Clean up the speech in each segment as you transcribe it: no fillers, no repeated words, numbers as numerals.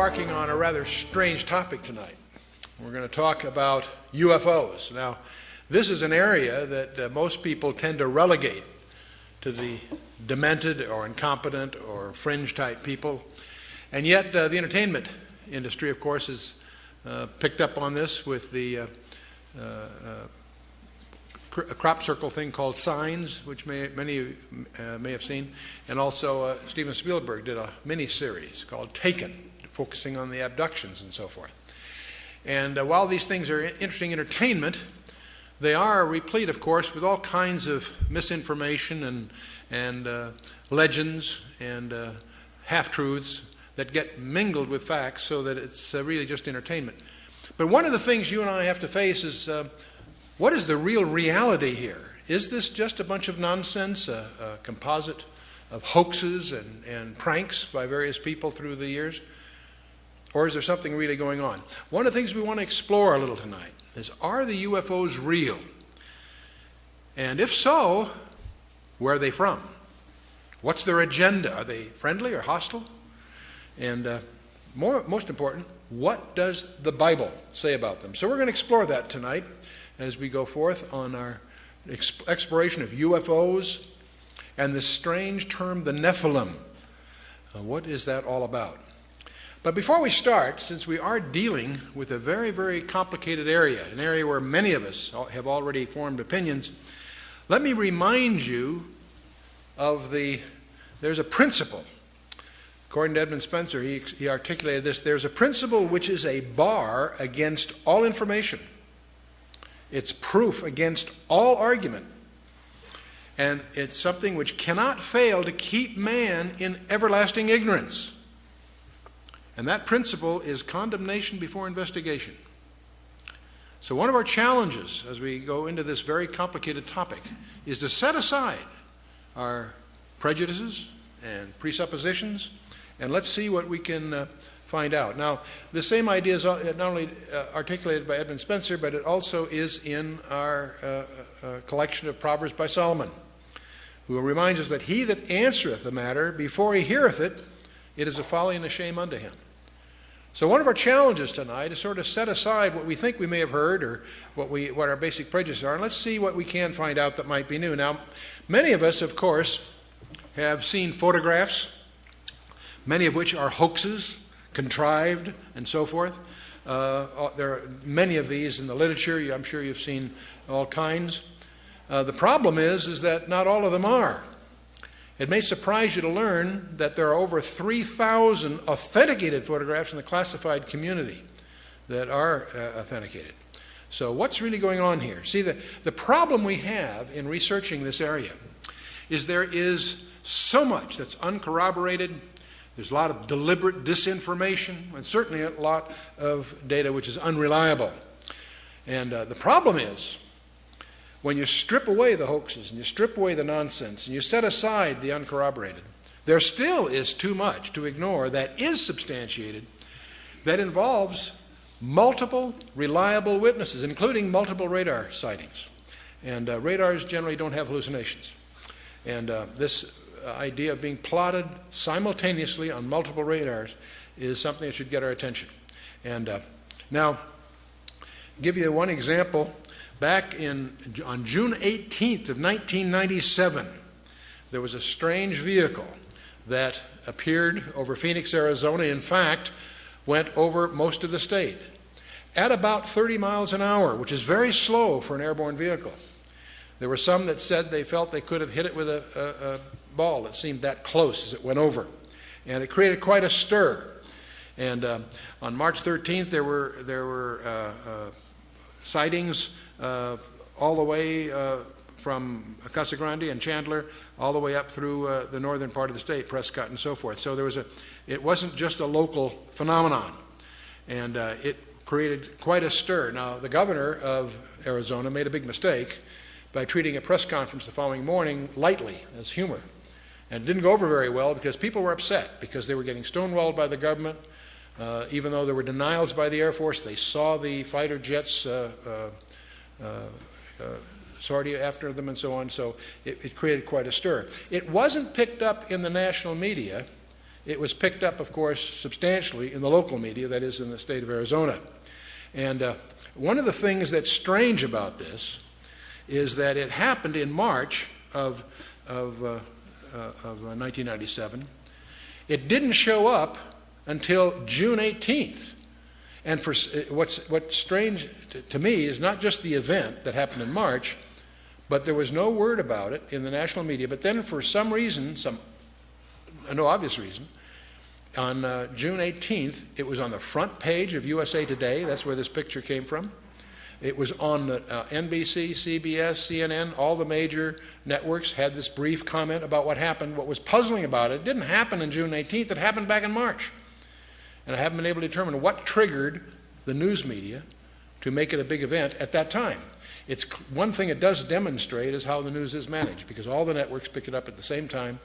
embarking on a rather strange topic tonight. We're going to talk about UFOs. Now, this is an area that most people tend to relegate to the demented or incompetent or fringe type people. And yet the entertainment industry, of course, has picked up on this with the a crop circle thing called Signs, which many of you may have seen. And also Steven Spielberg did a mini-series called Taken, focusing on the abductions and so forth. And while these things are interesting entertainment, they are replete, of course, with all kinds of misinformation and legends and half-truths that get mingled with facts so that it's really just entertainment. But one of the things you and I have to face is what is the real reality here? Is this just a bunch of nonsense, a composite of hoaxes and pranks by various people through the years? Or is there something really going on? One of the things we want to explore a little tonight is, are the UFOs real? And if so, where are they from? What's their agenda? Are they friendly or hostile? And most important, what does the Bible say about them? So we're going to explore that tonight as we go forth on our exploration of UFOs and this strange term, the Nephilim. What is that all about? But before we start, since we are dealing with a very, very complicated area, an area where many of us have already formed opinions, let me remind you of there's a principle. According to Edmund Spencer, he articulated this: there's a principle which is a bar against all information. It's proof against all argument. And it's something which cannot fail to keep man in everlasting ignorance. And that principle is condemnation before investigation. So one of our challenges as we go into this very complicated topic is to set aside our prejudices and presuppositions, and let's see what we can find out. Now, the same idea is not only articulated by Edmund Spencer, but it also is in our collection of Proverbs by Solomon, who reminds us that he that answereth the matter before he heareth it, it is a folly and a shame unto him. So one of our challenges tonight is sort of set aside what we think we may have heard or what our basic prejudices are, and let's see what we can find out that might be new. Now, many of us, of course, have seen photographs, many of which are hoaxes, contrived, and so forth. There are many of these in the literature. I'm sure you've seen all kinds. The problem is that not all of them are. It may surprise you to learn that there are over 3,000 authenticated photographs in the classified community that are authenticated. So what's really going on here? See, the problem we have in researching this area is there is so much that's uncorroborated. There's a lot of deliberate disinformation, and certainly a lot of data which is unreliable. And the problem is, when you strip away the hoaxes and you strip away the nonsense and you set aside the uncorroborated, there still is too much to ignore that is substantiated, that involves multiple reliable witnesses, including multiple radar sightings. And radars generally don't have hallucinations. And this idea of being plotted simultaneously on multiple radars is something that should get our attention. And now, give you one example. Back on June 18th of 1997, there was a strange vehicle that appeared over Phoenix, Arizona. In fact, went over most of the state at about 30 miles an hour, which is very slow for an airborne vehicle. There were some that said they felt they could have hit it with a ball that seemed that close as it went over. And it created quite a stir. And on March 13th, there were sightings all the way from Casa Grande and Chandler all the way up through the northern part of the state, Prescott and so forth. So it wasn't just a local phenomenon, and it created quite a stir. Now, the governor of Arizona made a big mistake by treating a press conference the following morning lightly, as humor. And it didn't go over very well because people were upset because they were getting stonewalled by the government. Even though there were denials by the Air Force, they saw the fighter jets sortie after them and so on, so it created quite a stir. It wasn't picked up in the national media it was picked up, of course, substantially in the local media, that is in the state of Arizona. And one of the things that's strange about this is that it happened in March of 1997. It didn't show up until June 18th. And what's strange to me is not just the event that happened in March, but there was no word about it in the national media. But then for some reason, no obvious reason, on June 18th, it was on the front page of USA Today. That's where this picture came from. It was on the NBC, CBS, CNN, all the major networks had this brief comment about what happened. What was puzzling about it didn't happen on June 18th, it happened back in March. And I haven't been able to determine what triggered the news media to make it a big event at that time. It's one thing it does demonstrate is how the news is managed, because all the networks pick it up at the same time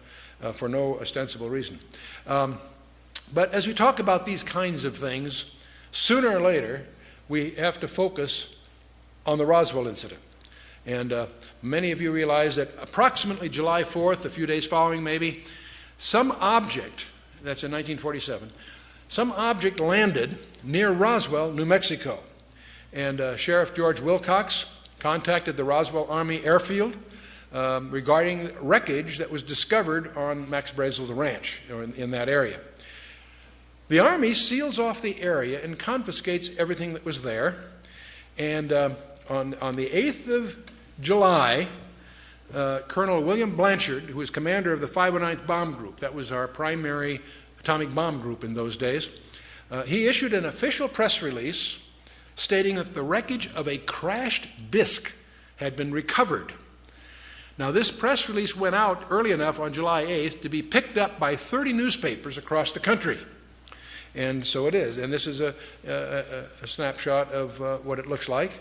for no ostensible reason. But as we talk about these kinds of things, sooner or later, we have to focus on the Roswell incident. And many of you realize that approximately July 4th, a few days following maybe, some object, that's in 1947, some object landed near Roswell, New Mexico. And Sheriff George Wilcox contacted the Roswell Army Airfield regarding wreckage that was discovered on Max Brazel's ranch, or in that area. The Army seals off the area and confiscates everything that was there. And on the 8th of July, Colonel William Blanchard, who was commander of the 509th Bomb Group, that was our primary atomic bomb group in those days, he issued an official press release stating that the wreckage of a crashed disk had been recovered. Now, this press release went out early enough on July 8th to be picked up by 30 newspapers across the country. And so it is. And this is a snapshot of what it looks like.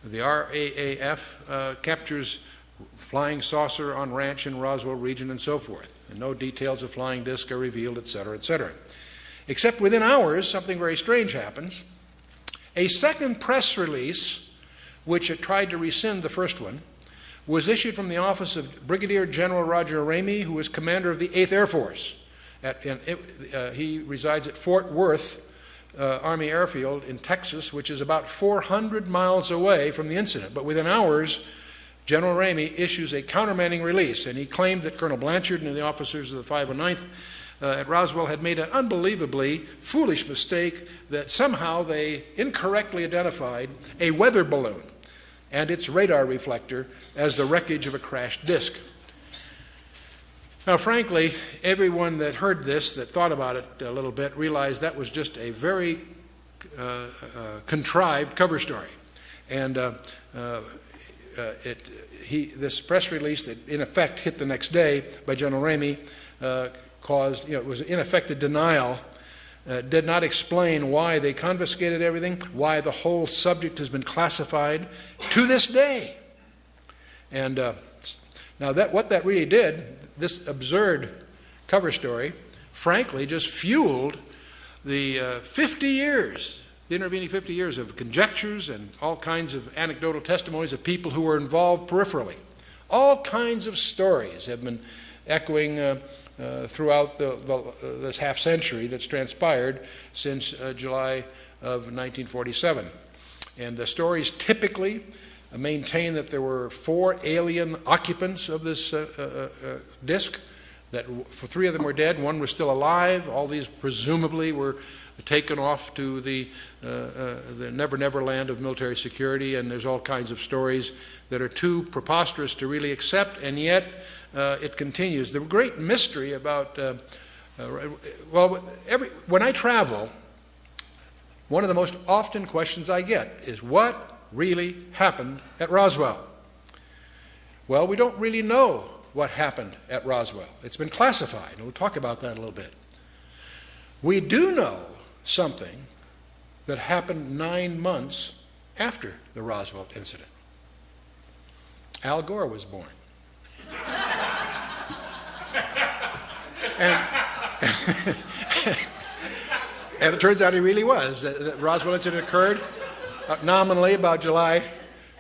The RAAF captures flying saucer on ranch in Roswell region and so forth. And no details of flying disc are revealed, etc., etc. Except within hours, something very strange happens. A second press release, which had tried to rescind the first one, was issued from the office of Brigadier General Roger Ramey, who was commander of the 8th Air Force. He resides at Fort Worth Army Airfield in Texas, which is about 400 miles away from the incident. But within hours, General Ramey issues a countermanding release, and he claimed that Colonel Blanchard and the officers of the 509th at Roswell had made an unbelievably foolish mistake that somehow they incorrectly identified a weather balloon and its radar reflector as the wreckage of a crashed disk. Now, frankly, everyone that heard this, that thought about it a little bit, realized that was just a very contrived cover story. And this press release that in effect hit the next day by General Ramey caused, it was in effect a denial, did not explain why they confiscated everything, why the whole subject has been classified to this day. And now what that really did, this absurd cover story, frankly, just fueled the 50 years, the intervening 50 years of conjectures and all kinds of anecdotal testimonies of people who were involved peripherally. All kinds of stories have been echoing throughout this half century that's transpired since July of 1947. And the stories typically maintain that there were 4 alien occupants of this disk, that 3 of them were dead, 1 was still alive. All these presumably were taken off to the Never Never land of military security, and there's all kinds of stories that are too preposterous to really accept, and yet it continues. The great mystery about, when I travel, one of the most often questions I get is, what really happened at Roswell? Well, we don't really know what happened at Roswell. It's been classified, and we'll talk about that a little bit. We do know something that happened 9 months after the Roswell incident. Al Gore was born. And it turns out he really was. The Roswell incident occurred nominally about July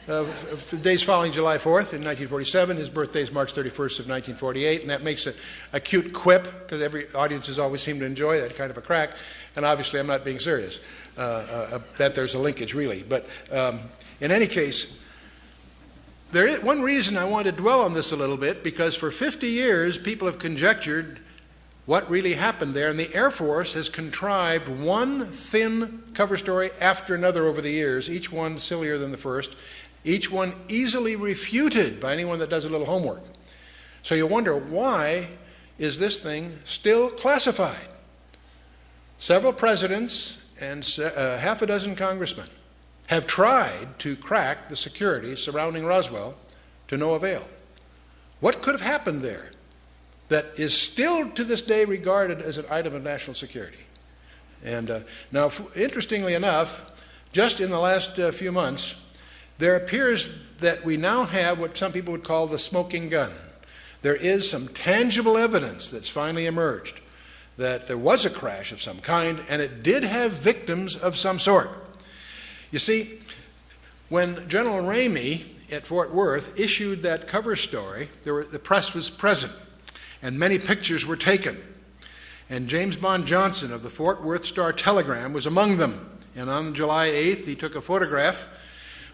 the days following July 4th in 1947. His birthday is March 31st of 1948, and that makes a cute quip, because every audiences always seem to enjoy that kind of a crack. And obviously, I'm not being serious, that there's a linkage, really. But in any case, there is one reason I want to dwell on this a little bit, because for 50 years, people have conjectured what really happened there, and the Air Force has contrived one thin cover story after another over the years, each one sillier than the first, each one easily refuted by anyone that does a little homework. So you wonder, why is this thing still classified? Several presidents and half a dozen congressmen have tried to crack the security surrounding Roswell to no avail. What could have happened there that is still to this day regarded as an item of national security? And now, interestingly enough, just in the last few months, there appears that we now have what some people would call the smoking gun. There is some tangible evidence that's finally emerged that there was a crash of some kind, and it did have victims of some sort. You see, when General Ramey at Fort Worth issued that cover story, the press was present, and many pictures were taken. And James Bond Johnson of the Fort Worth Star-Telegram was among them. And on July 8th, he took a photograph,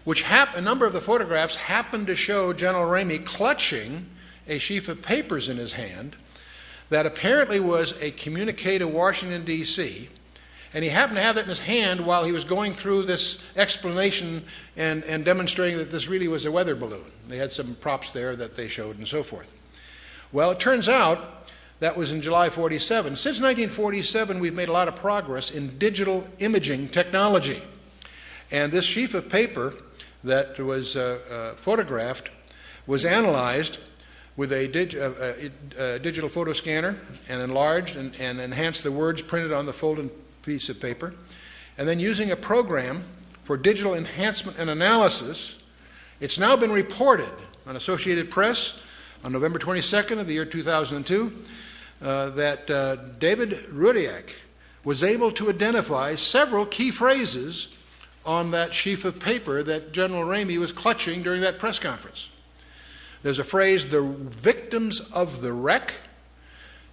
which a number of the photographs happened to show General Ramey clutching a sheaf of papers in his hand that apparently was a communique to Washington, D.C., and he happened to have that in his hand while he was going through this explanation and demonstrating that this really was a weather balloon. They had some props there that they showed and so forth. Well, it turns out that was in July 47. Since 1947, we've made a lot of progress in digital imaging technology. And this sheaf of paper that was photographed was analyzed with a digital photo scanner and enlarged and enhanced the words printed on the folded piece of paper. And then using a program for digital enhancement and analysis, it's now been reported on Associated Press on November 22nd of the year 2002 that David Rudiak was able to identify several key phrases on that sheaf of paper that General Ramey was clutching during that press conference. There's a phrase, the victims of the wreck,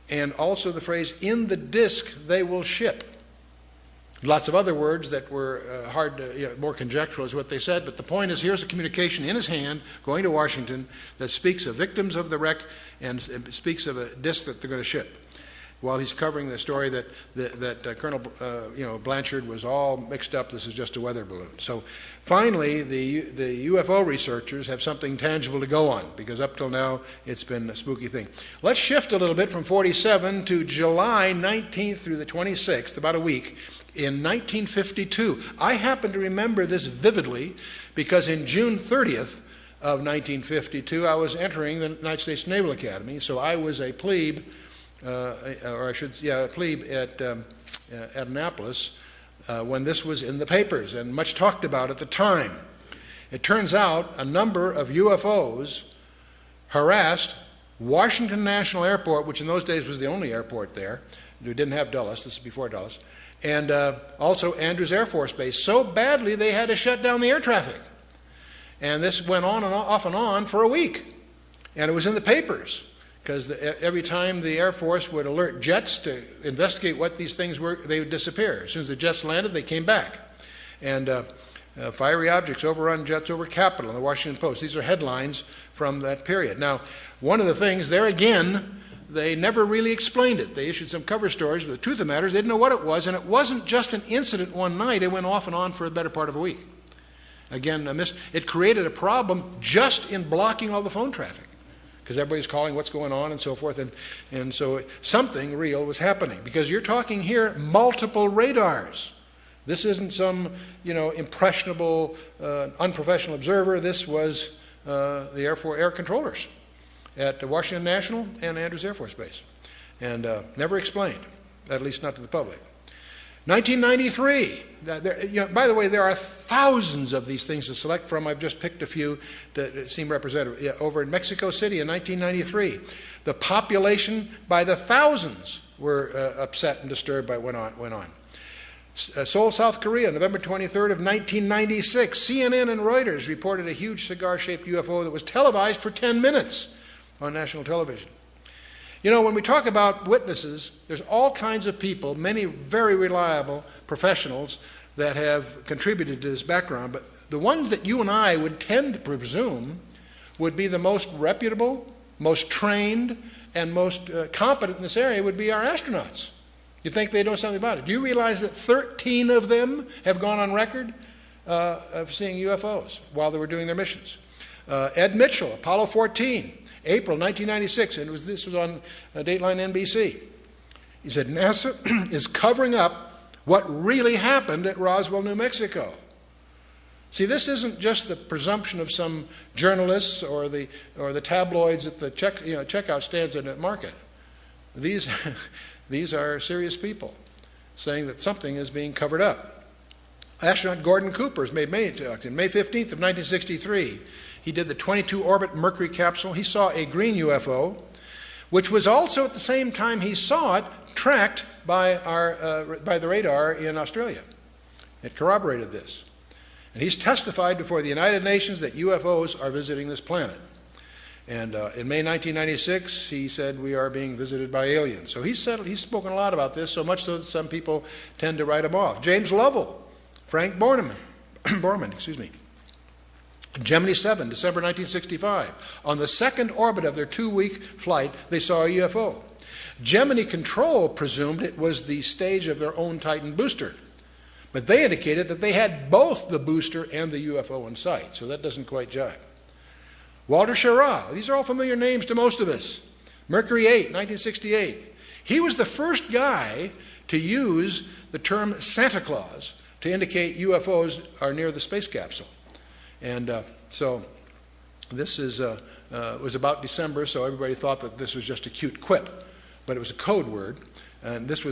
and also the phrase, in the disk they will ship. Lots of other words that were hard to, more conjectural is what they said, but the point is, here's a communication in his hand going to Washington that speaks of victims of the wreck and speaks of a disc that they're going to ship, while he's covering the story that Colonel Blanchard was all mixed up. This is just a weather balloon. So finally, the UFO researchers have something tangible to go on, because up till now it's been a spooky thing. Let's shift a little bit from 47 to July 19th through the 26th, about a week. In 1952, I happen to remember this vividly because in June 30th of 1952, I was entering the United States Naval Academy, so I was a plebe, a plebe at Annapolis when this was in the papers and much talked about at the time. It turns out a number of UFOs harassed Washington National Airport, which in those days was the only airport there. We didn't have Dulles, this is before Dulles, and also Andrews Air Force Base, so badly they had to shut down the air traffic. And this went on and off and on for a week. And it was in the papers, because every time the Air Force would alert jets to investigate what these things were, they would disappear. As soon as the jets landed, they came back. And fiery objects overrun jets over Capitol in the Washington Post. These are headlines from that period. Now, one of the things there again, they never really explained it. They issued some cover stories, but the truth of the matter is they didn't know what it was, and it wasn't just an incident one night. It went off and on for the better part of a week. Again, it created a problem just in blocking all the phone traffic, because everybody's calling what's going on and so forth, and so something real was happening, because you're talking here multiple radars. This isn't some impressionable, unprofessional observer. This was the air controllers at Washington National and Andrews Air Force Base, and never explained, at least not to the public. 1993, by the way, there are thousands of these things to select from. I've just picked a few that seem representative. Over in Mexico City in 1993, the population by the thousands were upset and disturbed by what went on. Seoul, South Korea, November 23rd of 1996. CNN and Reuters reported a huge cigar-shaped UFO that was televised for 10 minutes on national television. You know, when we talk about witnesses, there's all kinds of people, many very reliable professionals that have contributed to this background, but the ones that you and I would tend to presume would be the most reputable, most trained, and most competent in this area would be our astronauts. You think they know something about it. Do you realize that 13 of them have gone on record of seeing UFOs while they were doing their missions? Ed Mitchell, Apollo 14, April 1996, and this was on Dateline NBC. He said, NASA is covering up what really happened at Roswell, New Mexico. See, this isn't just the presumption of some journalists or the tabloids at the checkout stands in the market. These are serious people saying that something is being covered up. Astronaut Gordon Cooper has made many talks. On May 15th of 1963, he did the 22-orbit Mercury capsule. He saw a green UFO, which was also at the same time he saw it tracked by the radar in Australia. It corroborated this. And he's testified before the United Nations that UFOs are visiting this planet. And in May 1996, he said, we are being visited by aliens. So he's spoken a lot about this, so much so that some people tend to write him off. James Lovell, Frank Borman, Gemini 7, December 1965. On the second orbit of their 2-week flight, they saw a UFO. Gemini Control presumed it was the stage of their own Titan booster. But they indicated that they had both the booster and the UFO in sight, so that doesn't quite jive. Walter Schirra, these are all familiar names to most of us. Mercury 8, 1968. He was the first guy to use the term Santa Claus to indicate UFOs are near the space capsule. And so this was about December, so everybody thought that this was just a cute quip, but it was a code word. And it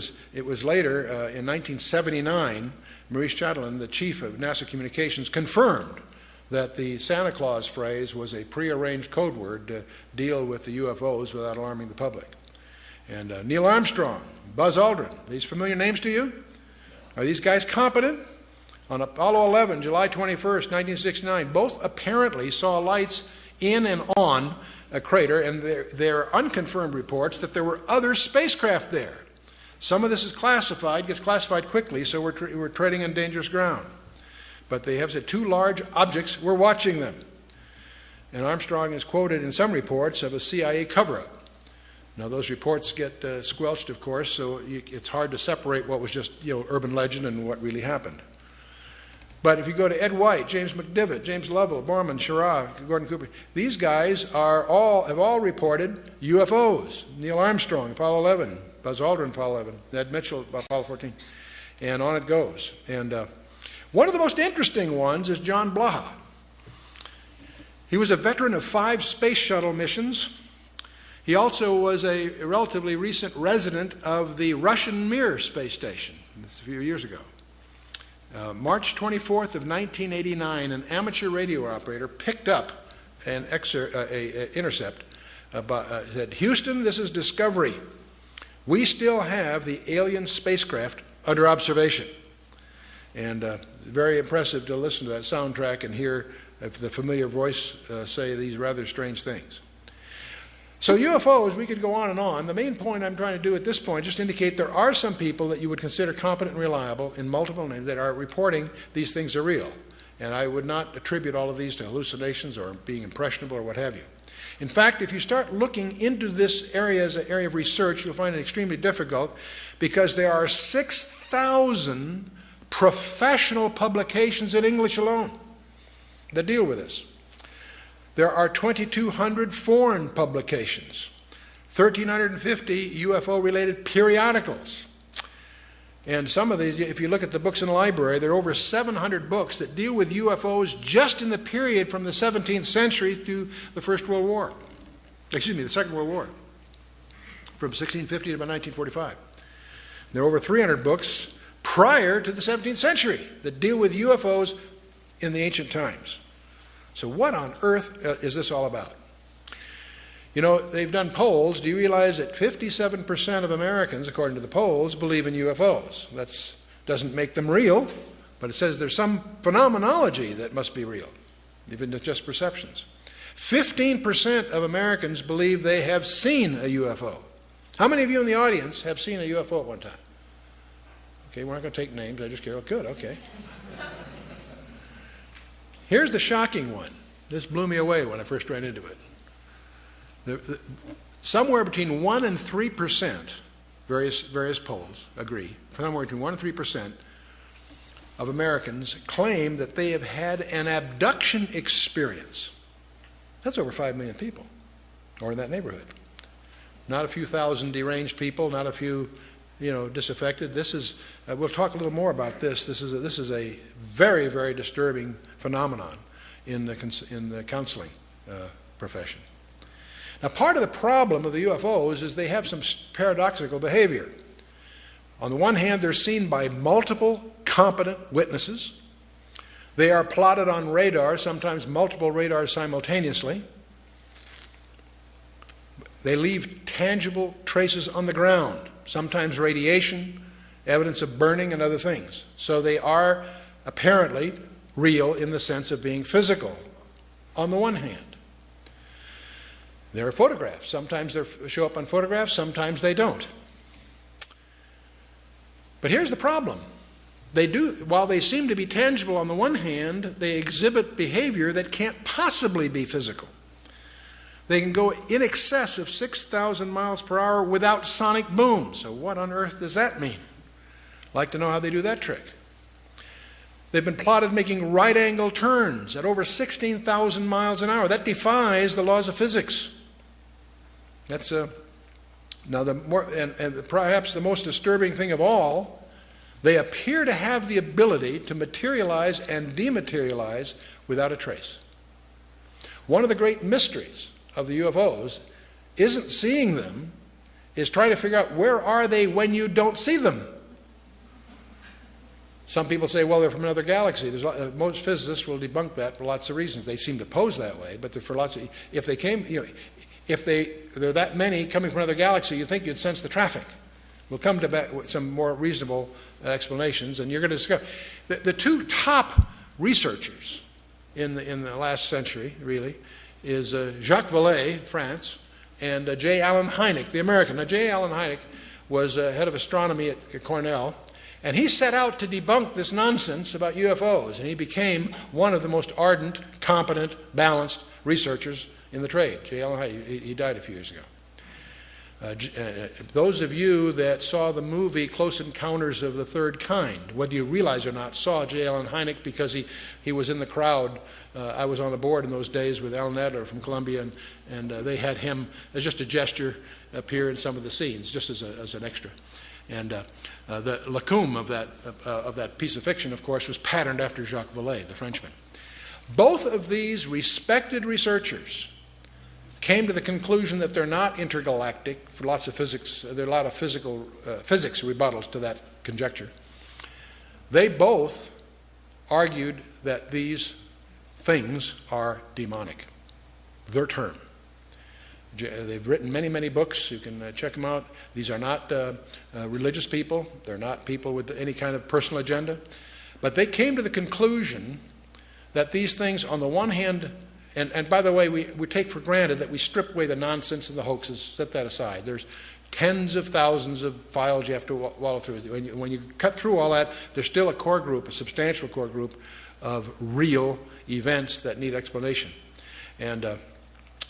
was later, in 1979, Maurice Chatelain, the chief of NASA Communications, confirmed that the Santa Claus phrase was a prearranged code word to deal with the UFOs without alarming the public. And Neil Armstrong, Buzz Aldrin, these familiar names to you? Are these guys competent? On Apollo 11, July 21st, 1969, both apparently saw lights in and on a crater, and there are unconfirmed reports that there were other spacecraft there. Some of this is classified, gets classified quickly, so we're treading on dangerous ground. But they have said 2 large objects, we're watching them. And Armstrong is quoted in some reports of a CIA cover-up. Now those reports get squelched, of course, so it's hard to separate what was just urban legend and what really happened. But if you go to Ed White, James McDivitt, James Lovell, Borman, Schirra, Gordon Cooper, these guys have all reported UFOs. Neil Armstrong, Apollo 11, Buzz Aldrin, Apollo 11, Ed Mitchell, Apollo 14, and on it goes. And one of the most interesting ones is John Blaha. He was a veteran of 5 space shuttle missions. He also was a relatively recent resident of the Russian Mir space station. This a few years ago. March 24th of 1989, an amateur radio operator picked up an intercept. Said, Houston, this is Discovery. We still have the alien spacecraft under observation. And very impressive to listen to that soundtrack and hear the familiar voice say these rather strange things. So UFOs, we could go on and on. The main point I'm trying to do at this point, just indicate there are some people that you would consider competent and reliable in multiple names that are reporting these things are real. And I would not attribute all of these to hallucinations or being impressionable or what have you. In fact, if you start looking into this area as an area of research, you'll find it extremely difficult because there are 6,000 professional publications in English alone that deal with this. There are 2,200 foreign publications, 1,350 UFO-related periodicals. And some of these, if you look at the books in the library, there are over 700 books that deal with UFOs just in the period from the 17th century to the Second World War, from 1650 to about 1945. There are over 300 books prior to the 17th century that deal with UFOs in the ancient times. So what on earth is this all about? You know, they've done polls. Do you realize that 57% of Americans, according to the polls, believe in UFOs? That's Doesn't make them real, but it says there's some phenomenology that must be real, even if just perceptions. 15% of Americans believe they have seen a UFO. How many of you in the audience have seen a UFO at one time? Okay, we're not going to take names. I just care. Oh, good, okay. Here's the shocking one. This blew me away when I first ran into it. Somewhere between 1 and 3%, various polls agree, somewhere between 1 and 3% of Americans claim that they have had an abduction experience. That's over 5 million people, or in that neighborhood. Not a few thousand deranged people, not a few, disaffected. This is, we'll talk a little more about this. This is a very, very disturbing phenomenon in the counseling profession. Now, part of the problem of the UFOs is they have some paradoxical behavior. On the one hand, they're seen by multiple competent witnesses. They are plotted on radar, sometimes multiple radars simultaneously. They leave tangible traces on the ground, sometimes radiation, evidence of burning, and other things. So they are apparently real in the sense of being physical, on the one hand. There are photographs. Sometimes they show up on photographs, sometimes they don't. But here's the problem. While they seem to be tangible on the one hand, they exhibit behavior that can't possibly be physical. They can go in excess of 6,000 miles per hour without sonic boom. So what on earth does that mean? I'd like to know how they do that trick. They've been plotted making right-angle turns at over 16,000 miles an hour. That defies the laws of physics. That's now perhaps the most disturbing thing of all. They appear to have the ability to materialize and dematerialize without a trace. One of the great mysteries of the UFOs isn't seeing them, is trying to figure out where are they when you don't see them. Some people say, well, they're from another galaxy. Most physicists will debunk that for lots of reasons. They seem to pose that way, but for lots of, if they came, if there are that many coming from another galaxy, you'd think you'd sense the traffic. We'll come to some more reasonable explanations, and you're going to discover the two top researchers in the last century, really, is Jacques Vallée, France, and J. Allen Hynek, the American. Now, J. Allen Hynek was head of astronomy at Cornell, and he set out to debunk this nonsense about UFOs, and he became one of the most ardent, competent, balanced researchers in the trade. J. Allen Hynek, he died a few years ago. Those of you that saw the movie Close Encounters of the Third Kind, whether you realize or not, saw J. Allen Hynek because he was in the crowd. I was on the board in those days with Alan Adler from Columbia, and they had him as just a gesture appear in some of the scenes, just as an extra. And the lacune of that piece of fiction, of course, was patterned after Jacques Vallée, the Frenchman. Both of these respected researchers came to the conclusion that they're not intergalactic. For lots of physics, there are a lot of physics rebuttals to that conjecture. They both argued that these things are demonic. Their term. They've written many, many books. You can check them out. These are not religious people. They're not people with any kind of personal agenda. But they came to the conclusion that these things, on the one hand, and by the way, we take for granted that we strip away the nonsense and the hoaxes, set that aside. There's tens of thousands of files you have to wallow through. When you cut through all that, there's still a core group, a substantial core group of real events that need explanation. And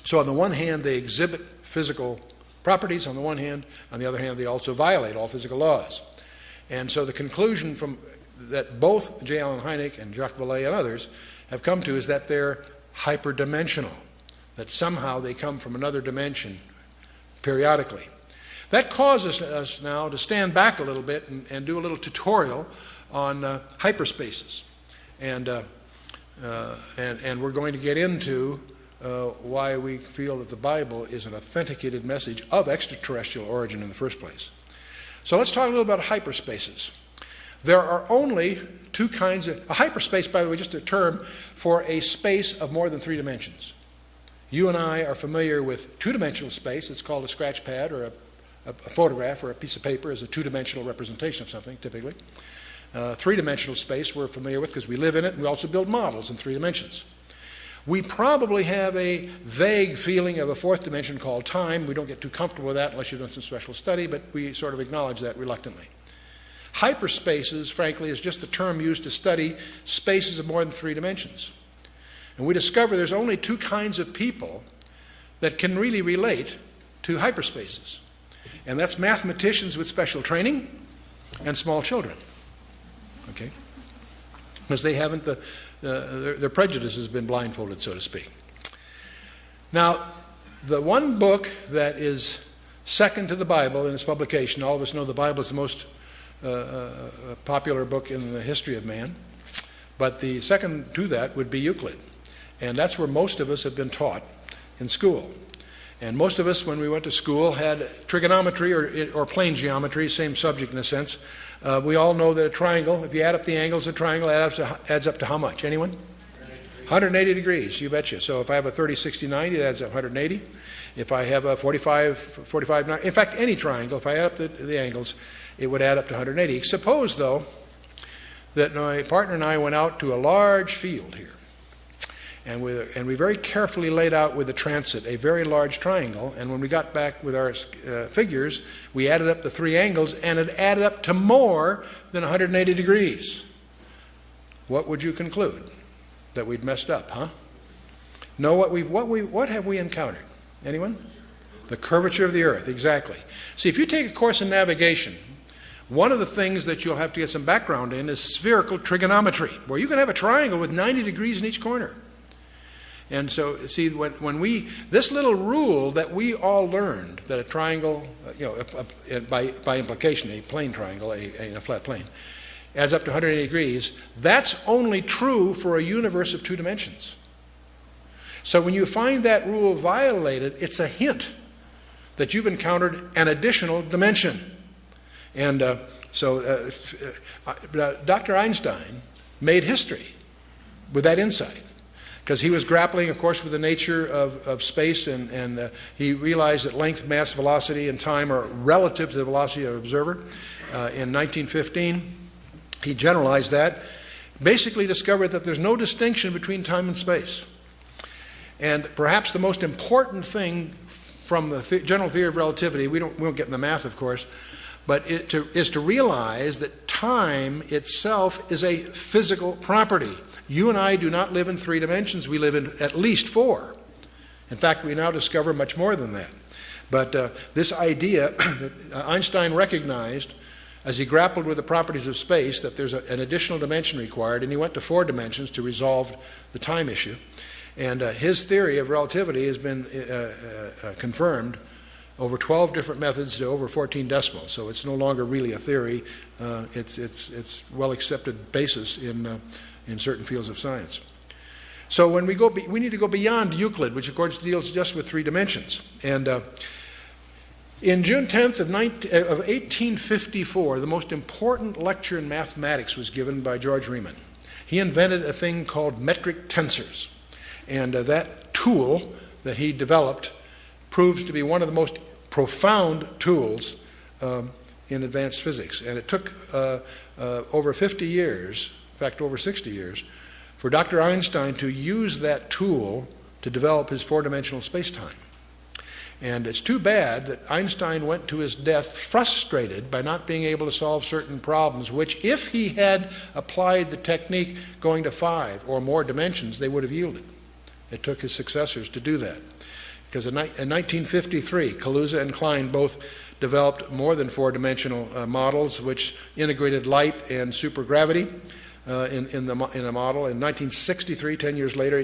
so on the one hand, they exhibit physical properties on the one hand. On the other hand, they also violate all physical laws. And so the conclusion that both J. Allen Hynek and Jacques Vallée and others have come to is that they're hyperdimensional, that somehow they come from another dimension periodically. That causes us now to stand back a little bit and do a little tutorial on hyperspaces. And we're going to get into why we feel that the Bible is an authenticated message of extraterrestrial origin in the first place. So let's talk a little about hyperspaces. There are only two kinds of... A hyperspace, by the way, just a term for a space of more than 3 dimensions. You and I are familiar with two-dimensional space. It's called a scratch pad or a photograph or a piece of paper is a two-dimensional representation of something, typically. Three-dimensional space we're familiar with because we live in it, and we also build models in 3 dimensions. We probably have a vague feeling of a 4th dimension called time. We don't get too comfortable with that unless you've done some special study, but we sort of acknowledge that reluctantly. Hyperspaces, frankly, is just the term used to study spaces of more than 3 dimensions. And we discover there's only 2 kinds of people that can really relate to hyperspaces. And that's mathematicians with special training and small children. Okay? Because they haven't, their prejudice has been blindfolded, so to speak. Now, the one book that is second to the Bible in its publication, all of us know the Bible is the most popular book in the history of man, but the second to that would be Euclid. And that's where most of us have been taught in school. And most of us, when we went to school, had trigonometry or plane geometry, same subject in a sense. We all know that a triangle, if you add up the angles of a triangle, adds up to how much? Anyone? 180 degrees, you betcha. So if I have a 30, 60, 90, it adds up 180. If I have a 45, 90, in fact, any triangle, if I add up the angles, it would add up to 180. Suppose, though, that my partner and I went out to a large field here. And we very carefully laid out with the transit a very large triangle, and when we got back with our figures, we added up the 3 angles, and it added up to more than 180 degrees. What would you conclude? That we'd messed up, huh? No, what have we encountered? Anyone? The curvature of the earth, exactly. See, if you take a course in navigation, one of the things that you'll have to get some background in is spherical trigonometry, where you can have a triangle with 90 degrees in each corner. And so, see, this little rule that we all learned, that a triangle, by implication, a plane triangle, a flat plane, adds up to 180 degrees, that's only true for a universe of 2 dimensions. So when you find that rule violated, it's a hint that you've encountered an additional dimension. And Dr. Einstein made history with that insight, because he was grappling, of course, with the nature of space, and he realized that length, mass, velocity, and time are relative to the velocity of an observer. In 1915, he generalized that, basically discovered that there's no distinction between time and space. And perhaps the most important thing from the general theory of relativity, we won't get in the math, of course, but is to realize that time itself is a physical property. You and I do not live in 3 dimensions. We live in at least 4. In fact, we now discover much more than that. But this idea that Einstein recognized as he grappled with the properties of space, that there's an additional dimension required, and he went to 4 dimensions to resolve the time issue. And his theory of relativity has been confirmed over 12 different methods to over 14 decimals. So it's no longer really a theory. It's well-accepted basis in certain fields of science. So when we need to go beyond Euclid, which of course deals just with 3 dimensions. And in June 10th of 1854, the most important lecture in mathematics was given by George Riemann. He invented a thing called metric tensors. And that tool that he developed proves to be one of the most profound tools in advanced physics. And it took over 50 years, in fact over 60 years, for Dr. Einstein to use that tool to develop his 4-dimensional space-time. And it's too bad that Einstein went to his death frustrated by not being able to solve certain problems, which if he had applied the technique going to 5 or more dimensions, they would have yielded. It took his successors to do that. Because in 1953, Kaluza and Klein both developed more than 4-dimensional models which integrated light and supergravity in a model. In 1963, 10 years later,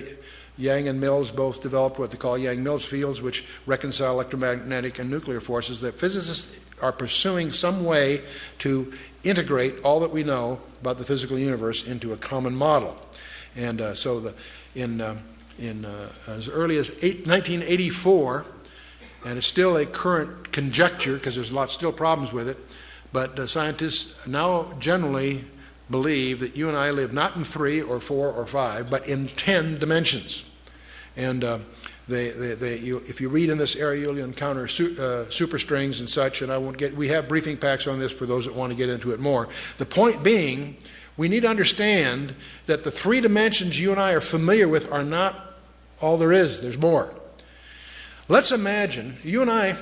Yang and Mills both developed what they call Yang-Mills fields, which reconcile electromagnetic and nuclear forces. That physicists are pursuing some way to integrate all that we know about the physical universe into a common model. And as early as 1984, and it's still a current conjecture because there's still problems with it, but scientists now generally believe that you and I live not in 3 or 4 or 5, but in 10 dimensions. And If you read in this area, you'll encounter superstrings and such, and we have briefing packs on this for those that want to get into it more. The point being, we need to understand that the three dimensions you and I are familiar with are not all there is. There's more. Let's imagine you and I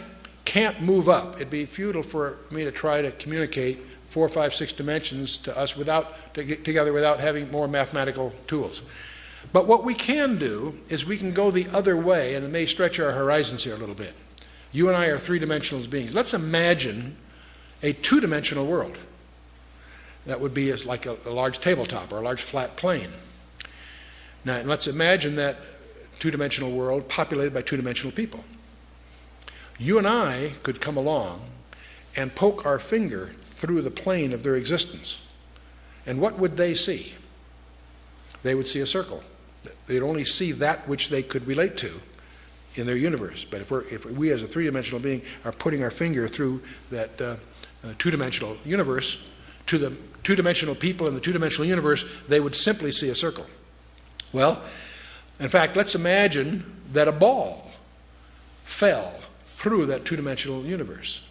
can't move up. It'd be futile for me to try to communicate 4, 5, 6 dimensions to us together without having more mathematical tools. But what we can do is we can go the other way, and it may stretch our horizons here a little bit. You and I are three-dimensional beings. Let's imagine a two-dimensional world. That would be like a large tabletop or a large flat plane. Now, let's imagine that two-dimensional world populated by two-dimensional people. You and I could come along and poke our finger through the plane of their existence. And what would they see? They would see a circle. They'd only see that which they could relate to in their universe. But if we as a three-dimensional being are putting our finger through that two-dimensional universe to the two-dimensional people in the two-dimensional universe, they would simply see a circle. Well, in fact, let's imagine that a ball fell through that two-dimensional universe.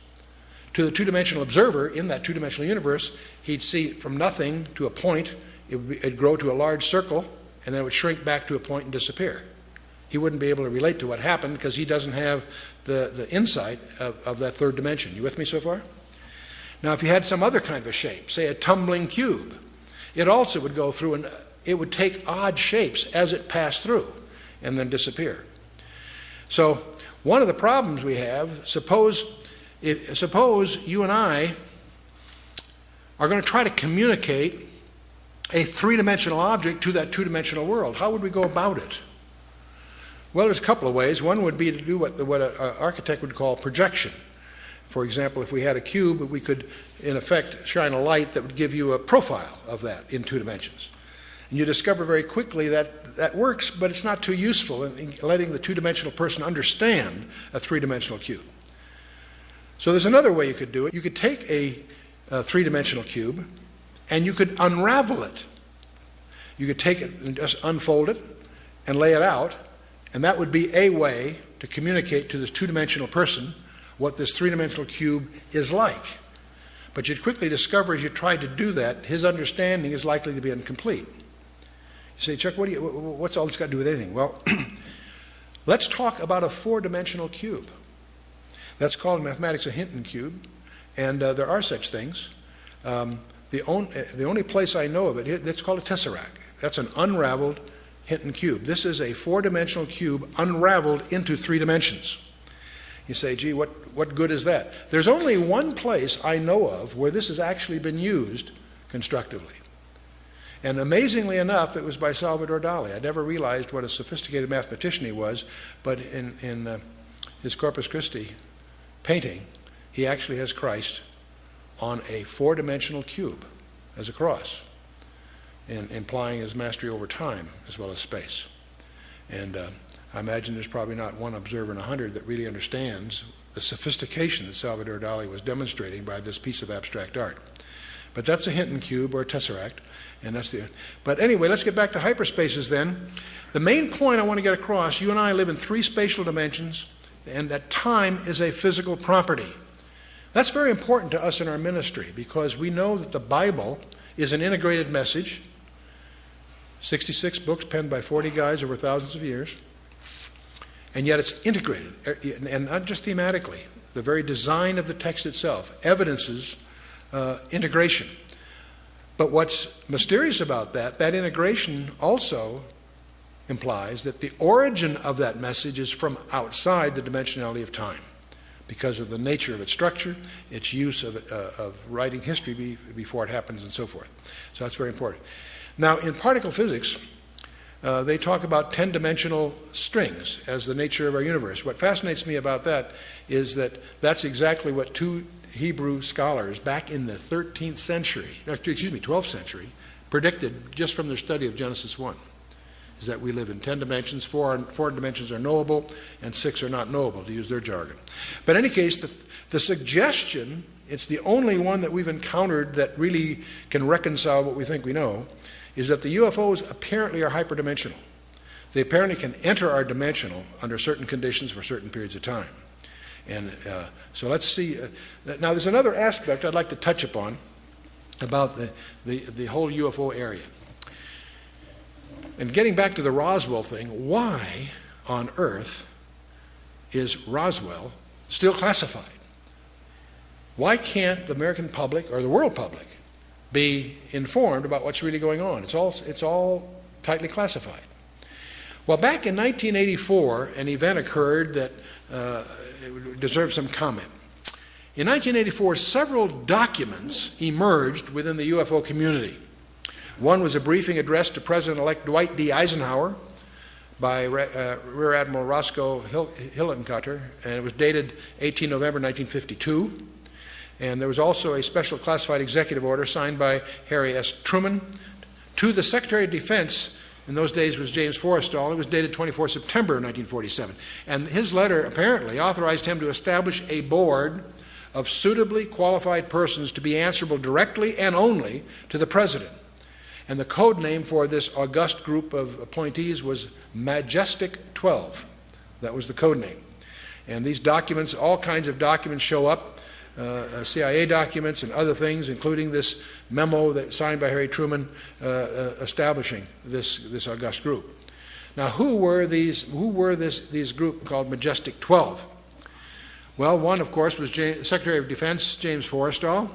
To the two-dimensional observer in that two-dimensional universe, he'd see from nothing to a point. It'd grow to a large circle, and then it would shrink back to a point and disappear. He wouldn't be able to relate to what happened because he doesn't have the insight of that third dimension. You with me so far? Now, if you had some other kind of a shape, say a tumbling cube, it also would go through and it would take odd shapes as it passed through and then disappear. So one of the problems we have, suppose you and I are going to try to communicate a three-dimensional object to that two-dimensional world. How would we go about it? Well, there's a couple of ways. One would be to do what an architect would call projection. For example, if we had a cube, we could, in effect, shine a light that would give you a profile of that in 2 dimensions. And you discover very quickly that that works, but it's not too useful in letting the two-dimensional person understand a three-dimensional cube. So there's another way you could do it. You could take a three-dimensional cube and you could unravel it. You could take it and just unfold it and lay it out, and that would be a way to communicate to this two-dimensional person what this three-dimensional cube is like. But you'd quickly discover as you try to do that, his understanding is likely to be incomplete. You say, Chuck, what's all this got to do with anything? Well, let's talk about a 4-dimensional cube. That's called in mathematics a Hinton cube, and there are such things. The only place I know of it, it's called a tesseract. That's an unraveled Hinton cube. This is a 4-dimensional cube unraveled into 3 dimensions. You say, gee, what good is that? There's only one place I know of where this has actually been used constructively. And amazingly enough, it was by Salvador Dali. I never realized what a sophisticated mathematician he was, but in his Corpus Christi painting, he actually has Christ on a 4-dimensional cube as a cross, implying his mastery over time as well as space. And I imagine there's probably not one observer in 100 that really understands the sophistication that Salvador Dali was demonstrating by this piece of abstract art. But that's a Hinton cube or a tesseract, and that's the. But anyway, let's get back to hyperspaces then. The main point I want to get across: you and I live in 3 spatial dimensions, and that time is a physical property. That's very important to us in our ministry because we know that the Bible is an integrated message. 66 books penned by 40 guys over thousands of years. And yet it's integrated, and not just thematically. The very design of the text itself evidences integration. But what's mysterious about that integration also implies that the origin of that message is from outside the dimensionality of time because of the nature of its structure, its use of writing history before it happens and so forth. So that's very important. Now, in particle physics, they talk about 10-dimensional strings as the nature of our universe. What fascinates me about that is that that's exactly what 2 Hebrew scholars back in the 13th century, 12th century, predicted just from their study of Genesis 1, is that we live in 10 dimensions, 4 dimensions are knowable, and 6 are not knowable, to use their jargon. But in any case, the suggestion, it's the only one that we've encountered that really can reconcile what we think we know, is that the UFOs apparently are hyperdimensional. They apparently can enter our dimensional under certain conditions for certain periods of time. And so let's see. Now there's another aspect I'd like to touch upon about the whole UFO area. And getting back to the Roswell thing, why on earth is Roswell still classified? Why can't the American public or the world public be informed about what's really going on? It's all tightly classified. Well, back in 1984, an event occurred that deserves some comment. In 1984, several documents emerged within the UFO community. One was a briefing addressed to President-elect Dwight D. Eisenhower by Rear Admiral Roscoe Hillenkotter, and it was dated 18 November 1952. And there was also a special classified executive order signed by Harry S. Truman to the Secretary of Defense. In those days was James Forrestal. It was dated 24 September 1947. And his letter apparently authorized him to establish a board of suitably qualified persons to be answerable directly and only to the President. And the code name for this august group of appointees was Majestic 12. That was the code name. And these documents, all kinds of documents show up, CIA documents and other things, including this memo that signed by Harry Truman establishing this august group. Now, who were these group called Majestic 12? Well, one, of course, was Secretary of Defense James Forrestal,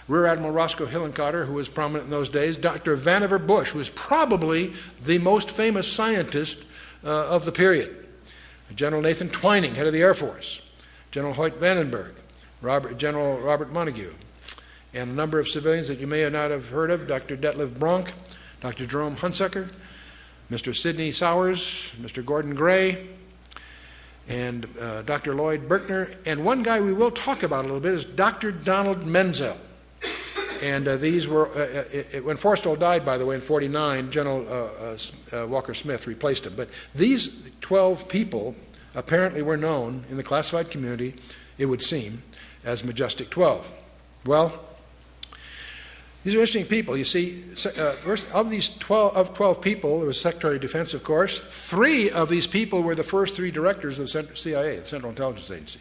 Rear Admiral Roscoe Hillenkotter, who was prominent in those days, Dr. Vannevar Bush, who was probably the most famous scientist of the period, General Nathan Twining, head of the Air Force, General Hoyt Vandenberg, General Robert Montague, and a number of civilians that you may not have heard of, Dr. Detlev Bronk, Dr. Jerome Hunsucker, Mr. Sidney Sowers, Mr. Gordon Gray, and Dr. Lloyd Berkner, and one guy we will talk about a little bit is Dr. Donald Menzel. And these were, when Forrestal died, by the way, in 1949, General Walker Smith replaced him. But these 12 people apparently were known in the classified community, it would seem, as Majestic 12. Well, these are interesting people. You see, of these 12 people, there was Secretary of Defense, of course. 3 of these people were the first 3 directors of the CIA, the Central Intelligence Agency.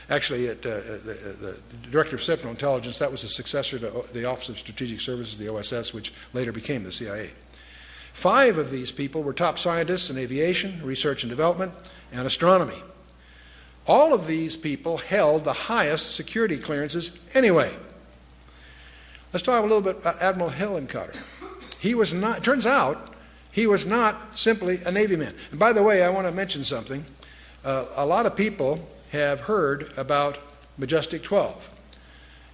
Actually, the Director of Central Intelligence, that was the successor to the Office of Strategic Services, the OSS, which later became the CIA. 5 of these people were top scientists in aviation, research and development, and astronomy. All of these people held the highest security clearances anyway. Let's talk a little bit about Admiral Hillenkotter. He was not, turns out, he was not simply a Navy man. And by the way, I want to mention something. A lot of people have heard about Majestic 12.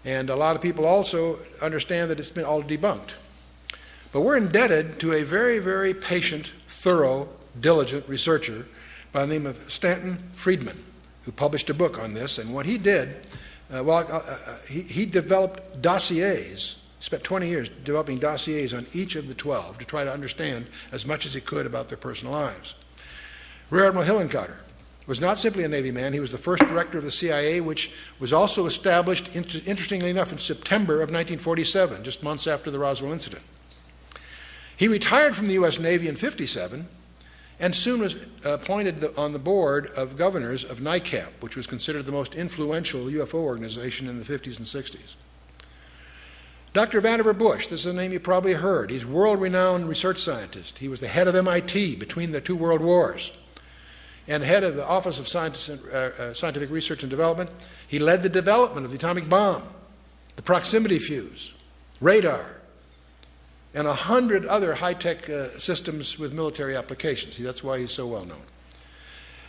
And a lot of people also understand that it's been all debunked. But we're indebted to a very, very patient, thorough, diligent researcher by the name of Stanton Friedman, who published a book on this. And what he did, he developed dossiers, spent 20 years developing dossiers on each of the 12 to try to understand as much as he could about their personal lives. Rear Admiral Hillenkotter was not simply a Navy man. He was the first director of the CIA, which was also established, interestingly enough, in September of 1947, just months after the Roswell incident. He retired from the U.S. Navy in 1957 and soon was appointed on the board of governors of NICAP, which was considered the most influential UFO organization in the 50s and 60s. Dr. Vannevar Bush, this is a name you probably heard. He's a world-renowned research scientist. He was the head of MIT between the 2 world wars and head of the Office of Scientific Research and Development. He led the development of the atomic bomb, the proximity fuse, radar, and 100 other high-tech systems with military applications. See, that's why he's so well known.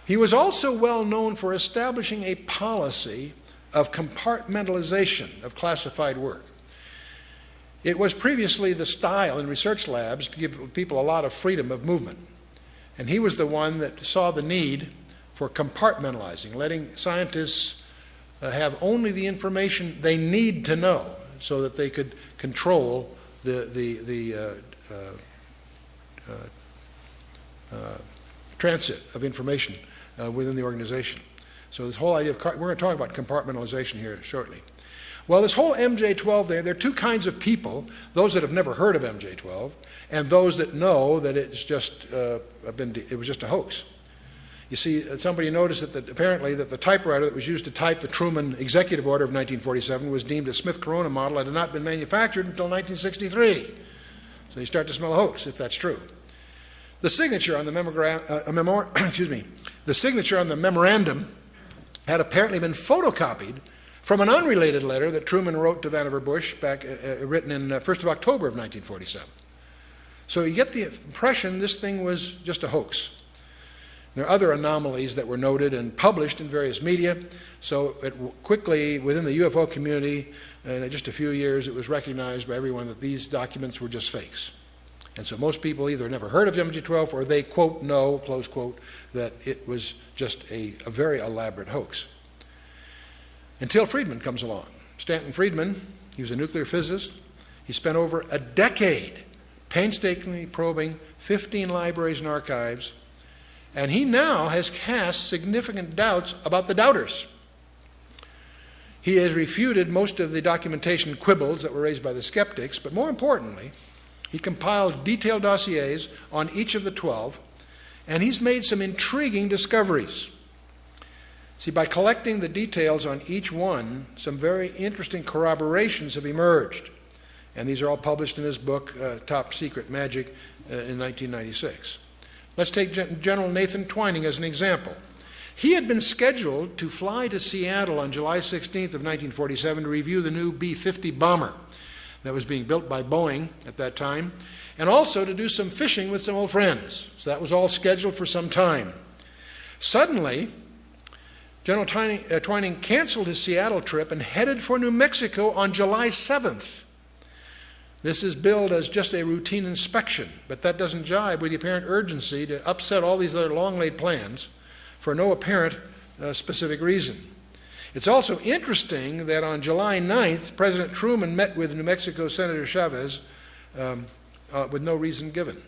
He was also well known for establishing a policy of compartmentalization of classified work. It was previously the style in research labs to give people a lot of freedom of movement. And he was the one that saw the need for compartmentalizing, letting scientists have only the information they need to know so that they could control the transit of information within the organization. So this whole idea of, we're going to talk about compartmentalization here shortly. Well, this whole MJ-12 there are two kinds of people, those that have never heard of MJ-12 and those that know that it was just a hoax. You see, somebody noticed that apparently that the typewriter that was used to type the Truman Executive Order of 1947 was deemed a Smith Corona model that had not been manufactured until 1963. So you start to smell a hoax, if that's true. The signature on the memorandum had apparently been photocopied from an unrelated letter that Truman wrote to Vannevar Bush back, written in 1st of October of 1947. So you get the impression this thing was just a hoax. There are other anomalies that were noted and published in various media, so it quickly, within the UFO community, in just a few years, it was recognized by everyone that these documents were just fakes. And so most people either never heard of MJ-12 or they, quote, know, close quote, that it was just a very elaborate hoax. Until Friedman comes along. Stanton Friedman, he was a nuclear physicist. He spent over a decade painstakingly probing 15 libraries and archives, and he now has cast significant doubts about the doubters. He has refuted most of the documentation quibbles that were raised by the skeptics, but more importantly, he compiled detailed dossiers on each of the 12, and he's made some intriguing discoveries. See, by collecting the details on each one, some very interesting corroborations have emerged, and these are all published in his book, Top Secret Magic, in 1996. Let's take General Nathan Twining as an example. He had been scheduled to fly to Seattle on July 16th of 1947 to review the new B-50 bomber that was being built by Boeing at that time, and also to do some fishing with some old friends. So that was all scheduled for some time. Suddenly, General Twining canceled his Seattle trip and headed for New Mexico on July 7th. This is billed as just a routine inspection, but that doesn't jibe with the apparent urgency to upset all these other long-laid plans for no apparent specific reason. It's also interesting that on July 9th, President Truman met with New Mexico Senator Chavez with no reason given.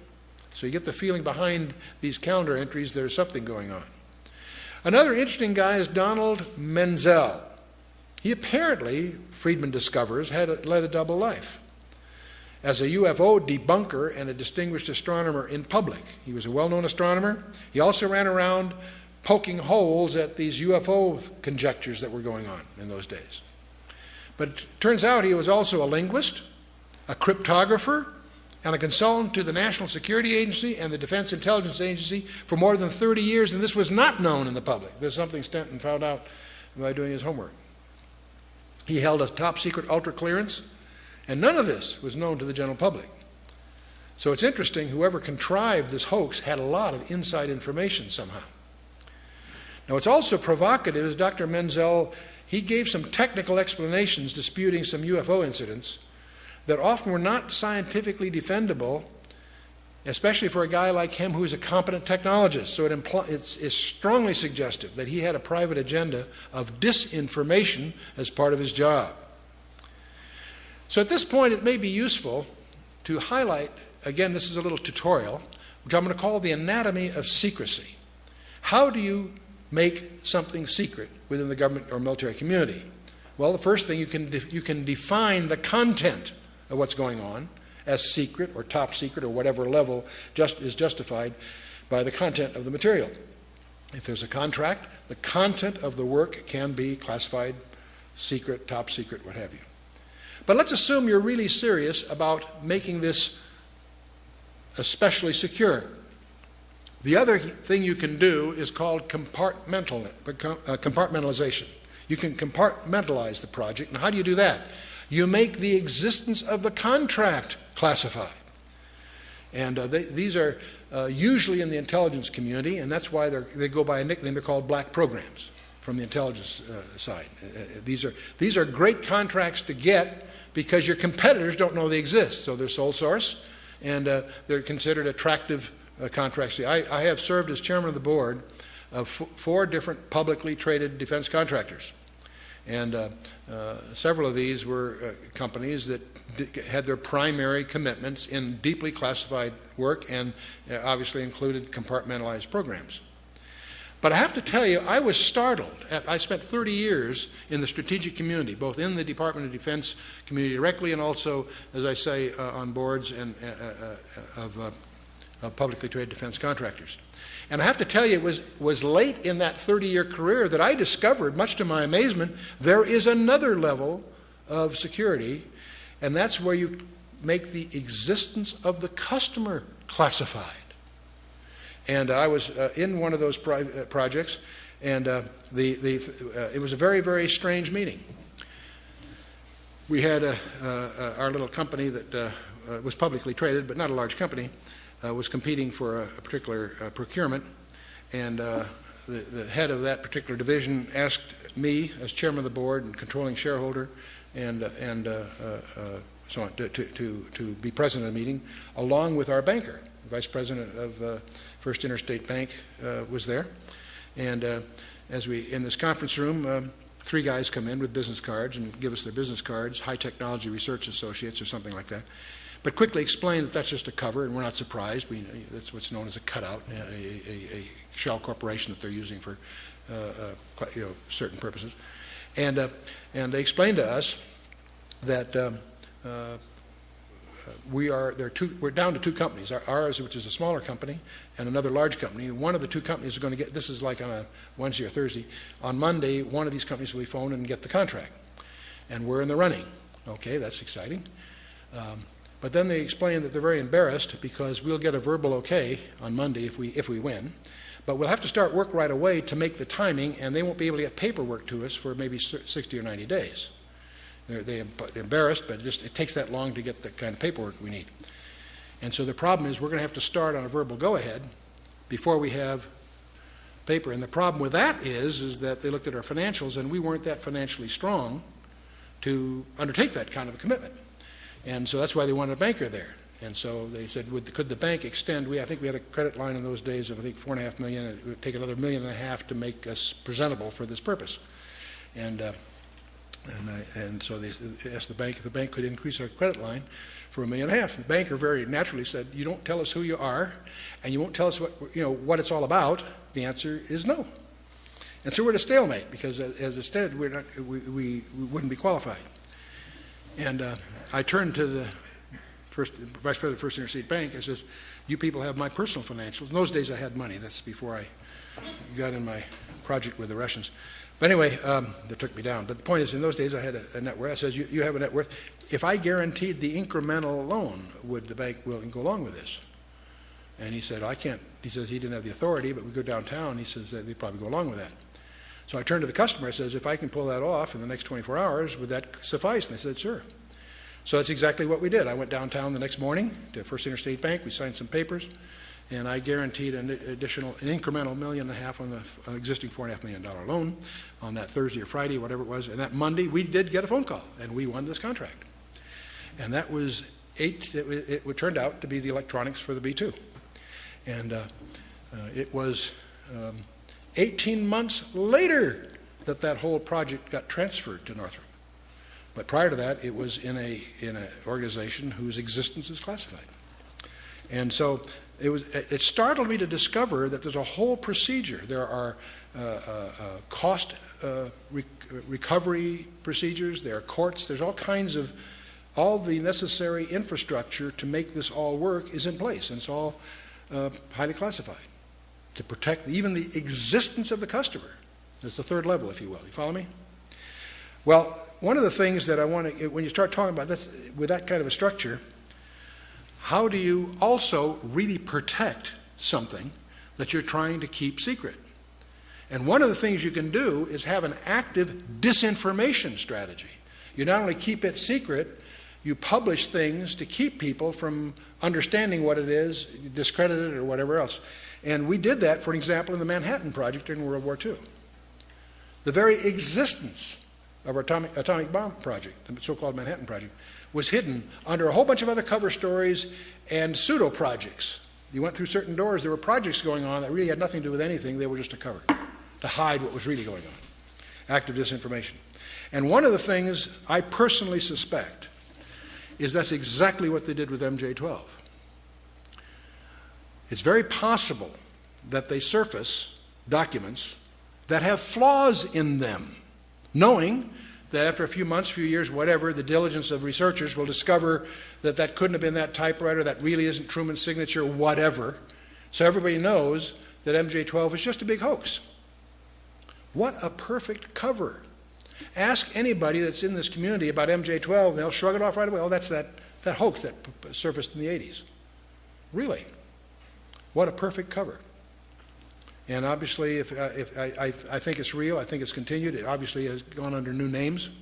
So you get the feeling behind these calendar entries there's something going on. Another interesting guy is Donald Menzel. He apparently, Friedman discovers, led a double life. As a UFO debunker and a distinguished astronomer in public. He was a well-known astronomer. He also ran around poking holes at these UFO conjectures that were going on in those days. But it turns out he was also a linguist, a cryptographer, and a consultant to the National Security Agency and the Defense Intelligence Agency for more than 30 years, and this was not known in the public. This is something Stanton found out by doing his homework. He held a top-secret ultra-clearance, and none of this was known to the general public. So it's interesting, whoever contrived this hoax had a lot of inside information somehow. Now what's also provocative is Dr. Menzel, he gave some technical explanations disputing some UFO incidents that often were not scientifically defendable, especially for a guy like him who's a competent technologist. So it's strongly suggestive that he had a private agenda of disinformation as part of his job. So at this point, it may be useful to highlight, again, this is a little tutorial, which I'm going to call the anatomy of secrecy. How do you make something secret within the government or military community? Well, the first thing, you can define the content of what's going on as secret or top secret or whatever level is justified by the content of the material. If there's a contract, the content of the work can be classified secret, top secret, what have you. But let's assume you're really serious about making this especially secure. The other thing you can do is called compartmentalization. You can compartmentalize the project. And how do you do that? You make the existence of the contract classified. And these are usually in the intelligence community, and that's why they go by a nickname. They're called black programs from the intelligence side. These are great contracts to get because your competitors don't know they exist. So they're sole source, and they're considered attractive contracts. I have served as chairman of the board of 4 different publicly traded defense contractors. And several of these were companies that had their primary commitments in deeply classified work and obviously included compartmentalized programs. But I have to tell you, I was startled. I spent 30 years in the strategic community, both in the Department of Defense community directly and also, as I say, on boards and of publicly traded defense contractors. And I have to tell you, it was late in that 30-year career that I discovered, much to my amazement, there is another level of security, and that's where you make the existence of the customer classified. And I was in one of those projects, and it was a very, very strange meeting. We had our little company that was publicly traded, but not a large company, was competing for a particular procurement, and the head of that particular division asked me, as chairman of the board and controlling shareholder, and so on, to be present at the meeting, along with our banker. The vice president of First Interstate Bank was there, and as we in this conference room, three guys come in with business cards and give us their business cards, High Technology Research Associates or something like that. But quickly explain that that's just a cover, and we're not surprised. That's what's known as a cutout, a shell corporation that they're using for certain purposes. And they explained to us that we're down to two companies. Ours, which is a smaller company, and another large company. One of the two companies is going to get, this is like on a Wednesday or Thursday, on Monday, one of these companies will be phoned and get the contract. And we're in the running. Okay, that's exciting. But then they explain that they're very embarrassed because we'll get a verbal okay on Monday if we win, but we'll have to start work right away to make the timing, and they won't be able to get paperwork to us for maybe 60 or 90 days. They're embarrassed, but it takes that long to get the kind of paperwork we need. And so the problem is we're going to have to start on a verbal go-ahead before we have paper. And the problem with that is that they looked at our financials, and we weren't that financially strong to undertake that kind of a commitment. And so that's why they wanted a banker there. And so they said, could the bank extend? I think we had a credit line in those days of, I think, $4.5 million. It would take another $1.5 million to make us presentable for this purpose. And so they asked the bank if the bank could increase our credit line for $1.5 million. The banker very naturally said, "You don't tell us who you are, and you won't tell us what it's all about." The answer is no. And so we're at a stalemate because, as it stood, we wouldn't be qualified. And I turned to the vice president of First Interstate Bank. I says, "You people have my personal financials." In those days, I had money. That's before I got in my project with the Russians. But anyway, they took me down. But the point is, in those days, I had a net worth. I says, "You have a net worth. If I guaranteed the incremental loan, would the bank willing to go along with this?" And he said, "I can't." He says he didn't have the authority, but we go downtown. He says they'd probably go along with that. So I turned to the customer. I says, "If I can pull that off in the next 24 hours, would that suffice?" And they said, "Sure." So that's exactly what we did. I went downtown the next morning to First Interstate Bank. We signed some papers, and I guaranteed an incremental $1.5 million on the existing $4.5 million loan on that Thursday or Friday, whatever it was. And that Monday, we did get a phone call, and we won this contract. And that was it turned out to be the electronics for the B-2. And it was 18 months later that whole project got transferred to Northrop. But prior to that, it was in an organization whose existence is classified. And so it startled me to discover that there's a whole procedure. There are cost recovery procedures, there are courts, there's all the necessary infrastructure to make this all work is in place, and it's all highly classified to protect even the existence of the customer. That's the third level, if you will. You follow me? Well, one of the things that I want to, when you start talking about this with that kind of a structure, how do you also really protect something that you're trying to keep secret? And one of the things you can do is have an active disinformation strategy. You not only keep it secret, you publish things to keep people from understanding what it is, discredit it, or whatever else. And we did that, for example, in the Manhattan Project during World War II. The very existence of our atomic bomb project, the so-called Manhattan Project, was hidden under a whole bunch of other cover stories and pseudo-projects. You went through certain doors, there were projects going on that really had nothing to do with anything, they were just a cover to hide what was really going on. Active disinformation. And one of the things I personally suspect is that's exactly what they did with MJ-12. It's very possible that they surface documents that have flaws in them, knowing that after a few months, few years, whatever, the diligence of researchers will discover that that couldn't have been that typewriter, that really isn't Truman's signature, whatever. So everybody knows that MJ-12 is just a big hoax. What a perfect cover. Ask anybody that's in this community about MJ-12, and they'll shrug it off right away. Oh, that's that hoax that surfaced in the 80s. Really? What a perfect cover. And obviously, if I think it's real, I think it's continued. It obviously has gone under new names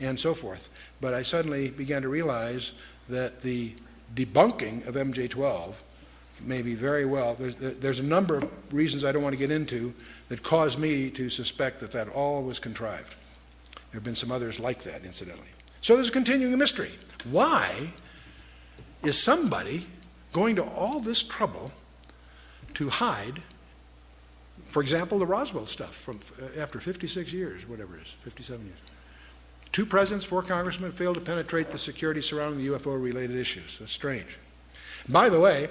and so forth. But I suddenly began to realize that the debunking of MJ-12 may be very well, there's a number of reasons I don't want to get into that caused me to suspect that that all was contrived. There have been some others like that, incidentally. So there's a continuing mystery. Why is somebody going to all this trouble to hide, for example, the Roswell stuff from after 56 years, whatever it is, 57 years? 2 presidents, 4 congressmen failed to penetrate the security surrounding the UFO-related issues. That's strange. By the way,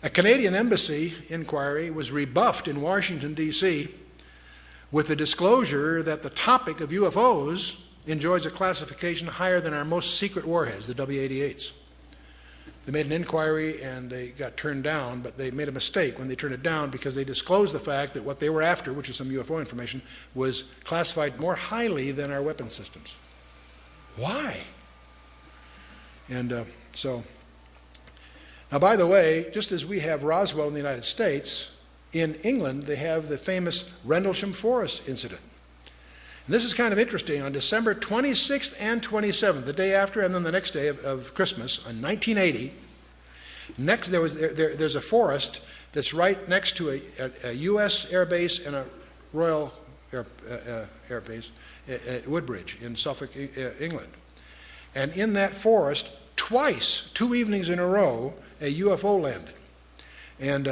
a Canadian embassy inquiry was rebuffed in Washington, D.C., with the disclosure that the topic of UFOs enjoys a classification higher than our most secret warheads, the W-88s. They made an inquiry and they got turned down, but they made a mistake when they turned it down because they disclosed the fact that what they were after, which is some UFO information, was classified more highly than our weapon systems. Why? And now, by the way, just as we have Roswell in the United States, in England they have the famous Rendlesham Forest incident. And this is kind of interesting. On December 26th and 27th, the day after and then the next day of Christmas, in 1980, there's a forest that's right next to a U.S. air base and a Royal Air Base at Woodbridge in Suffolk, England. And in that forest, twice, 2 evenings in a row, a UFO landed. And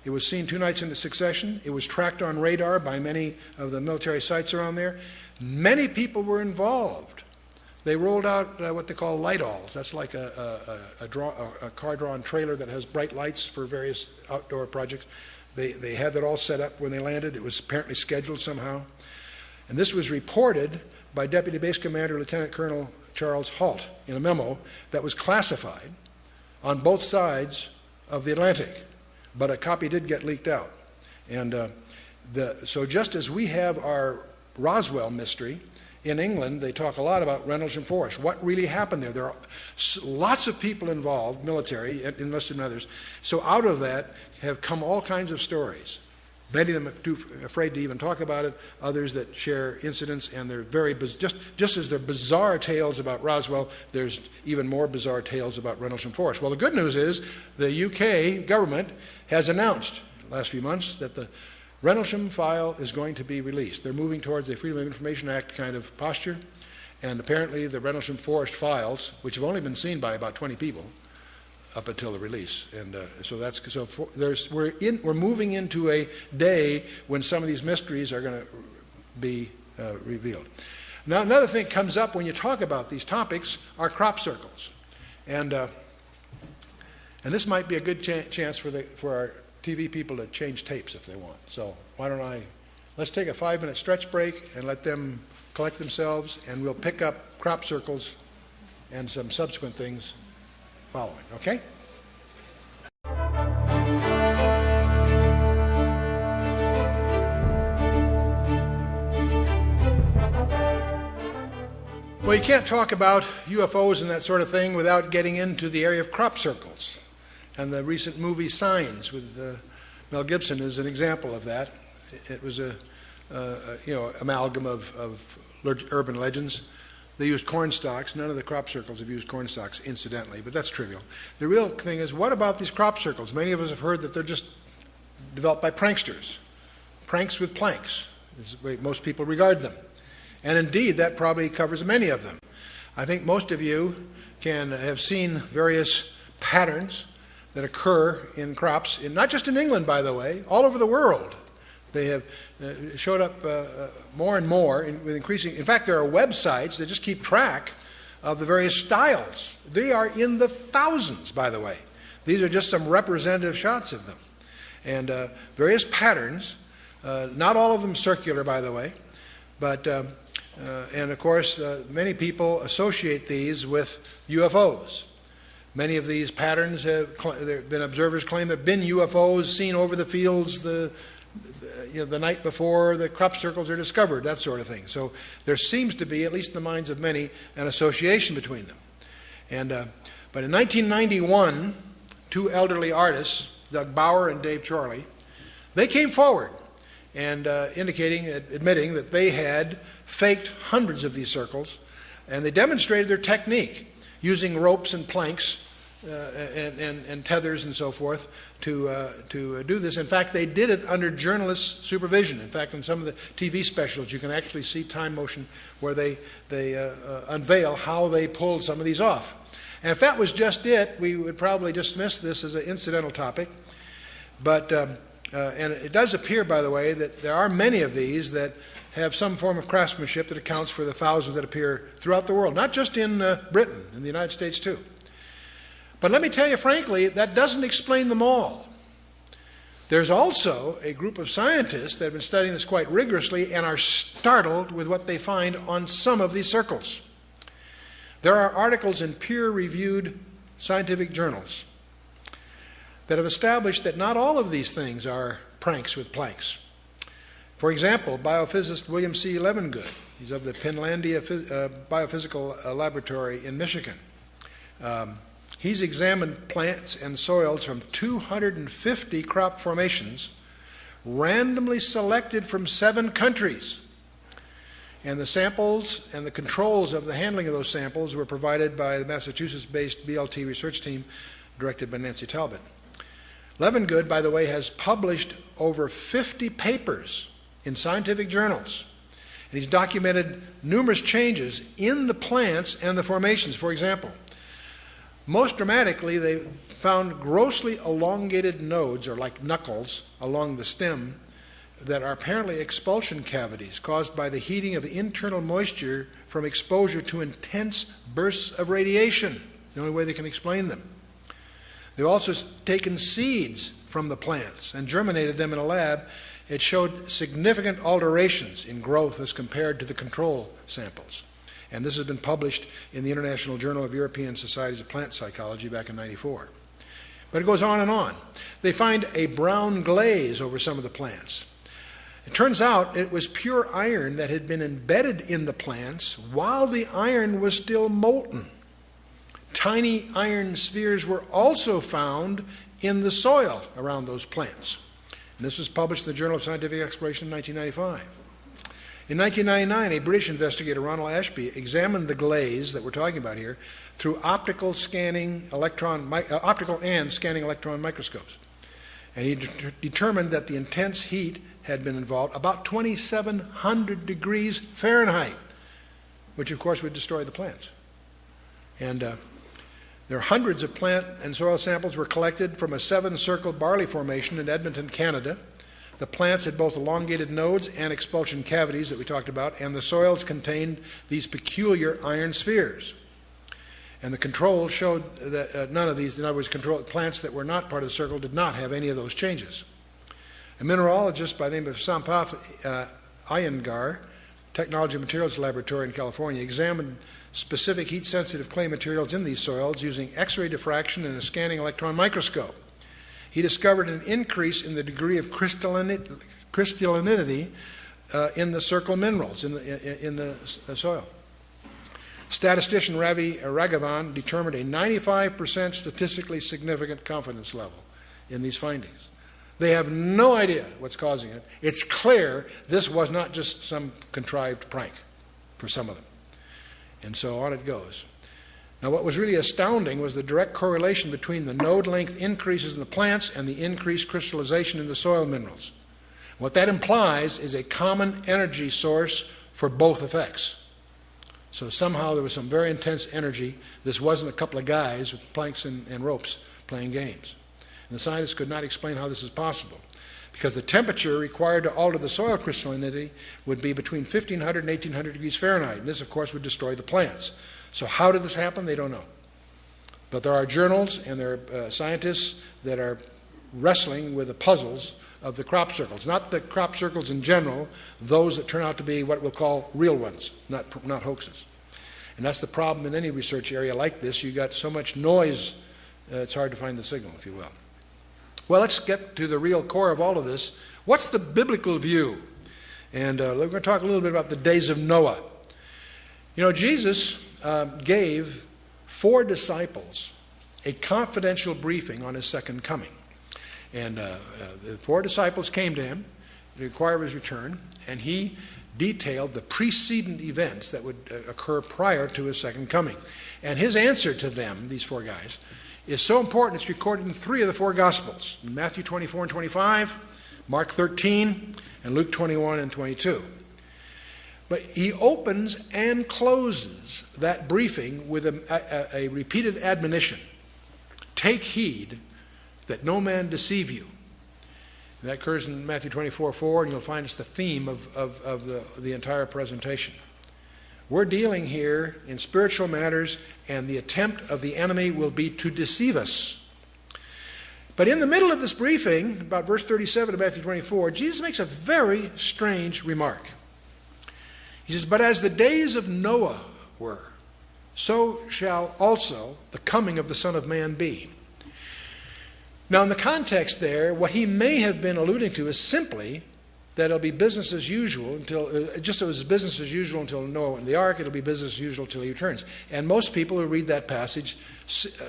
it was seen 2 nights in succession. It was tracked on radar by many of the military sites around there. Many people were involved. They rolled out what they call light-alls. That's like a car-drawn trailer that has bright lights for various outdoor projects. They had that all set up when they landed. It was apparently scheduled somehow. And this was reported by Deputy Base Commander Lieutenant Colonel Charles Halt in a memo that was classified on both sides of the Atlantic. But a copy did get leaked out. And so just as we have our Roswell mystery, in England they talk a lot about Rendlesham Forest. What really happened there? There are lots of people involved, military, enlisted and others. So out of that have come all kinds of stories. Many of them are too afraid to even talk about it. Others that share incidents, and they're very just as they're bizarre tales about Roswell, there's even more bizarre tales about Rendlesham Forest. Well, the good news is the UK government has announced last few months that the Rendlesham file is going to be released. They're moving towards a Freedom of Information Act kind of posture, and apparently the Rendlesham Forest files, which have only been seen by about 20 people up until the release, and we're moving into a day when some of these mysteries are going to be revealed. Now, another thing comes up when you talk about these topics are crop circles, and this might be a good chance for our TV people to change tapes if they want. So why don't let's take a 5-minute stretch break and let them collect themselves, and we'll pick up crop circles and some subsequent things following, okay? Well, you can't talk about UFOs and that sort of thing without getting into the area of crop circles. And the recent movie Signs with Mel Gibson is an example of that. It was a amalgam of urban legends. They used corn stalks. None of the crop circles have used corn stalks, incidentally, but that's trivial. The real thing is, what about these crop circles? Many of us have heard that they're just developed by pranksters. Pranks with planks is the way most people regard them. And indeed, that probably covers many of them. I think most of you can have seen various patterns that occur in crops, not just in England, by the way, all over the world. They have showed up more and more with increasing. In fact, there are websites that just keep track of the various styles. They are in the thousands, by the way. These are just some representative shots of them. And various patterns Not all of them circular, by the way, but and of course many people associate these with UFOs. Many of these patterns there have been observers claim there have been UFOs seen over the fields the night before the crop circles are discovered, that sort of thing. So there seems to be, at least in the minds of many, an association between them. And but in 1991, two elderly artists, Doug Bauer and Dave Chorley, they came forward and admitting that they had faked hundreds of these circles, and they demonstrated their technique using ropes and planks and tethers and so forth to do this. In fact, they did it under journalist supervision. In fact, in some of the TV specials, you can actually see time motion where they unveil how they pulled some of these off. And if that was just it, we would probably dismiss this as an incidental topic. But and it does appear, by the way, that there are many of these that have some form of craftsmanship that accounts for the thousands that appear throughout the world, not just in Britain, in the United States too. But let me tell you frankly, that doesn't explain them all. There's also a group of scientists that have been studying this quite rigorously and are startled with what they find on some of these circles. There are articles in peer-reviewed scientific journals that have established that not all of these things are pranks with planks. For example, biophysicist William C. Levengood, he's of the Penlandia Biophysical Laboratory in Michigan. He's examined plants and soils from 250 crop formations, randomly selected from 7 countries. And the samples and the controls of the handling of those samples were provided by the Massachusetts-based BLT research team directed by Nancy Talbot. Levengood, by the way, has published over 50 papers in scientific journals. And he's documented numerous changes in the plants and the formations. For example, most dramatically, they found grossly elongated nodes, or like knuckles, along the stem that are apparently expulsion cavities caused by the heating of the internal moisture from exposure to intense bursts of radiation, the only way they can explain them. They've also taken seeds from the plants and germinated them in a lab. It showed significant alterations in growth as compared to the control samples. And this has been published in the International Journal of European Societies of Plant Psychology back in '94. But it goes on and on. They find a brown glaze over some of the plants. It turns out it was pure iron that had been embedded in the plants while the iron was still molten. Tiny iron spheres were also found in the soil around those plants. And this was published in the Journal of Scientific Exploration in 1995. In 1999, a British investigator, Ronald Ashby, examined the glaze that we're talking about here through optical and scanning electron microscopes. And he determined that the intense heat had been involved, about 2,700 degrees Fahrenheit, which of course would destroy the plants. And there are hundreds of plant and soil samples were collected from a 7-circle barley formation in Edmonton, Canada. The plants had both elongated nodes and expulsion cavities that we talked about, and the soils contained these peculiar iron spheres. And the controls showed that none of these, in other words, plants that were not part of the circle did not have any of those changes. A mineralogist by the name of Sampath Iyengar, Technology and Materials Laboratory in California, examined specific heat-sensitive clay materials in these soils using X-ray diffraction and a scanning electron microscope. He discovered an increase in the degree of crystallinity in the circle minerals in the soil. Statistician Ravi Raghavan determined a 95% statistically significant confidence level in these findings. They have no idea what's causing it. It's clear this was not just some contrived prank for some of them. And so on it goes. Now, what was really astounding was the direct correlation between the node length increases in the plants and the increased crystallization in the soil minerals. What that implies is a common energy source for both effects. So somehow there was some very intense energy. This wasn't a couple of guys with planks and ropes playing games. And the scientists could not explain how this is possible, because the temperature required to alter the soil crystallinity would be between 1,500 and 1,800 degrees Fahrenheit, and this, of course, would destroy the plants. So how did this happen? They don't know. But there are journals and there are scientists that are wrestling with the puzzles of the crop circles. Not the crop circles in general, those that turn out to be what we'll call real ones, not hoaxes. And that's the problem in any research area like this. You got so much noise, it's hard to find the signal, if you will. Well, let's get to the real core of all of this. What's the biblical view? And we're going to talk a little bit about the days of Noah. You know, Jesus gave 4 disciples a confidential briefing on his second coming. And the 4 disciples came to him to inquire of his return, and he detailed the precedent events that would occur prior to his second coming. And his answer to them, these 4 guys, is so important it's recorded in 3 of the 4 Gospels, Matthew 24 and 25, Mark 13, and Luke 21 and 22. But he opens and closes that briefing with a repeated admonition. Take heed that no man deceive you. And that occurs in Matthew 24:4, and you'll find it's the theme of the entire presentation. We're dealing here in spiritual matters, and the attempt of the enemy will be to deceive us. But in the middle of this briefing, about verse 37 of Matthew 24, Jesus makes a very strange remark. He says, but as the days of Noah were, so shall also the coming of the Son of Man be. Now, in the context there, what he may have been alluding to is simply that it'll be business as usual until, just as it was business as usual until Noah went in the ark, it'll be business as usual until he returns. And most people who read that passage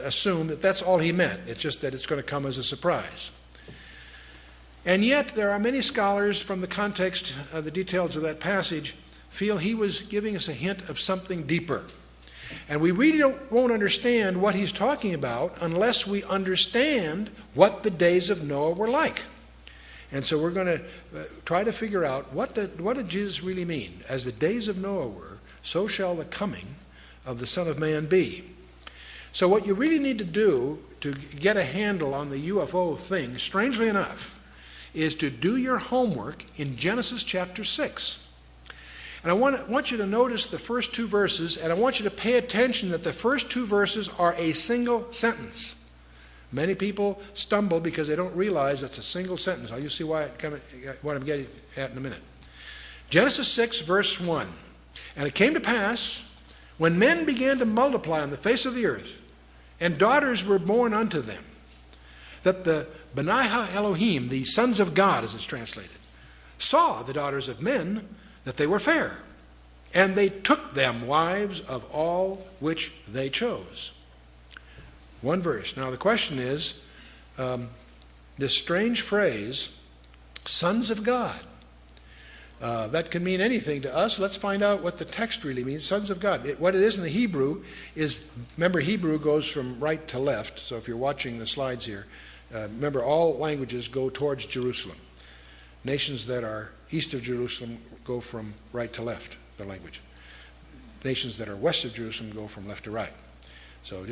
assume that that's all he meant. It's just that it's going to come as a surprise. And yet, there are many scholars from the context, the details of that passage, feel he was giving us a hint of something deeper. And we really won't understand what he's talking about unless we understand what the days of Noah were like. And so we're going to try to figure out what did Jesus really mean? As the days of Noah were, so shall the coming of the Son of Man be. So what you really need to do to get a handle on the UFO thing, strangely enough, is to do your homework in Genesis chapter 6. And I want you to notice the first 2 verses, and I want you to pay attention that the first 2 verses are a single sentence. Many people stumble because they don't realize that's a single sentence. You'll see what I'm getting at in a minute. Genesis 6, verse 1. And it came to pass, when men began to multiply on the face of the earth, and daughters were born unto them, that the Benai Elohim, the sons of God, as it's translated, saw the daughters of men, that they were fair, and they took them wives of all which they chose. 1 verse. Now the question is, this strange phrase, sons of God, that can mean anything to us. Let's find out what the text really means, sons of God. What it is in the Hebrew is, remember Hebrew goes from right to left, so if you're watching the slides here, remember all languages go towards Jerusalem. Nations that are east of Jerusalem go from right to left, the language. Nations that are west of Jerusalem go from left to right. So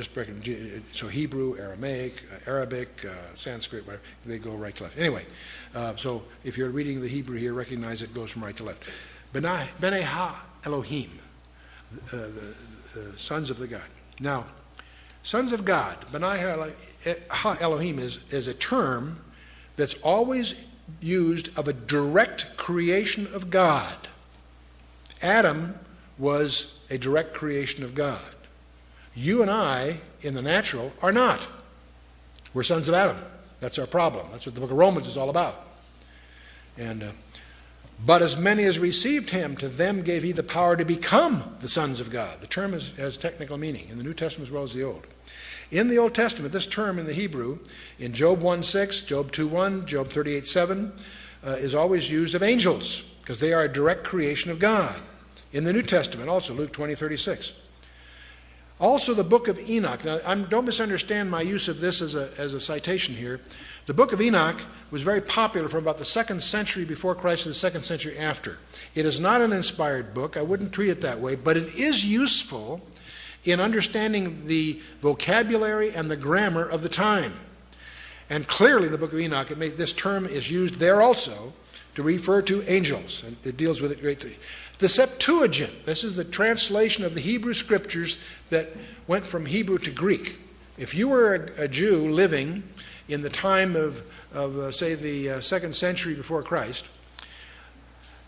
so Hebrew, Aramaic, Arabic, Sanskrit, whatever, they go right to left. Anyway, so if you're reading the Hebrew here, recognize it goes from right to left. Benai Ha Elohim, the sons of the God. Now, sons of God, Benai Ha Elohim is a term that's always used of a direct creation of God. Adam was a direct creation of God. You and I, in the natural, are not. We're sons of Adam. That's our problem. That's what the book of Romans is all about. And but as many as received him, to them gave he the power to become the sons of God. The term has technical meaning in the New Testament as well as the Old. In the Old Testament, this term in the Hebrew, in Job 1:6, Job 2:1, Job 38:7, is always used of angels, because they are a direct creation of God. In the New Testament, also Luke 20:36. Also the book of Enoch. Now, don't misunderstand my use of this as a citation here. The book of Enoch was very popular from about the 2nd century before Christ to the 2nd century after. It is not an inspired book. I wouldn't treat it that way, but it is useful in understanding the vocabulary and the grammar of the time. And clearly in the book of Enoch, this term is used there also to refer to angels, and it deals with it greatly. The Septuagint, this is the translation of the Hebrew scriptures that went from Hebrew to Greek. if you were a Jew living in the time of say, the 2nd century before Christ,